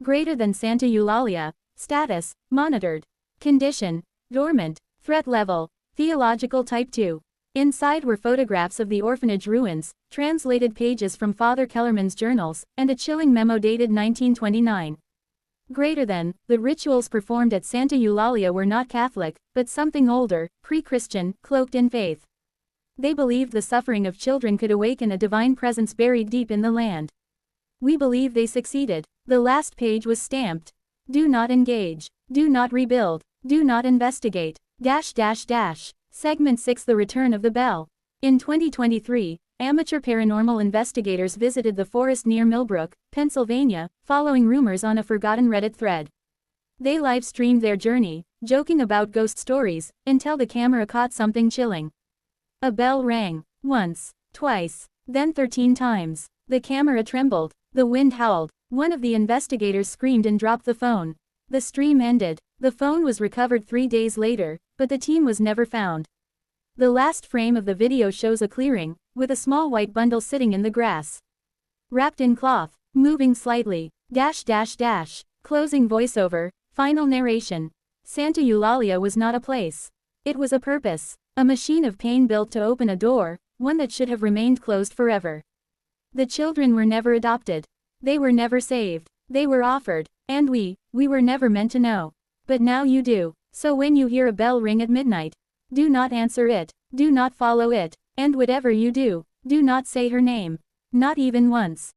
S1: Greater than Santa Eulalia. Status: monitored. Condition: dormant. Threat level: theological type 2. Inside were photographs of the orphanage ruins, translated pages from Father Kellerman's journals, and a chilling memo dated 1929. Greater than, the rituals performed at Santa Eulalia were not Catholic, but something older, pre-Christian, cloaked in faith. They believed the suffering of children could awaken a divine presence buried deep in the land. We believe they succeeded. The last page was stamped: Do not engage. Do not rebuild. Do not investigate. Segment 6, The Return of the Bell. In 2023, amateur paranormal investigators visited the forest near Millbrook, Pennsylvania, following rumors on a forgotten Reddit thread. They live-streamed their journey, joking about ghost stories, until the camera caught something chilling. A bell rang. Once. Twice. Then 13 times. The camera trembled. The wind howled. One of the investigators screamed and dropped the phone. The stream ended. The phone was recovered 3 days later, but the team was never found. The last frame of the video shows a clearing, with a small white bundle sitting in the grass. Wrapped in cloth, moving slightly. Closing voiceover, final narration. Santa Eulalia was not a place. It was a purpose. A machine of pain built to open a door, one that should have remained closed forever. The children were never adopted. They were never saved. They were offered, and we were never meant to know. But now you do. So when you hear a bell ring at midnight, do not answer it, do not follow it, and whatever you do, do not say her name. Not even once.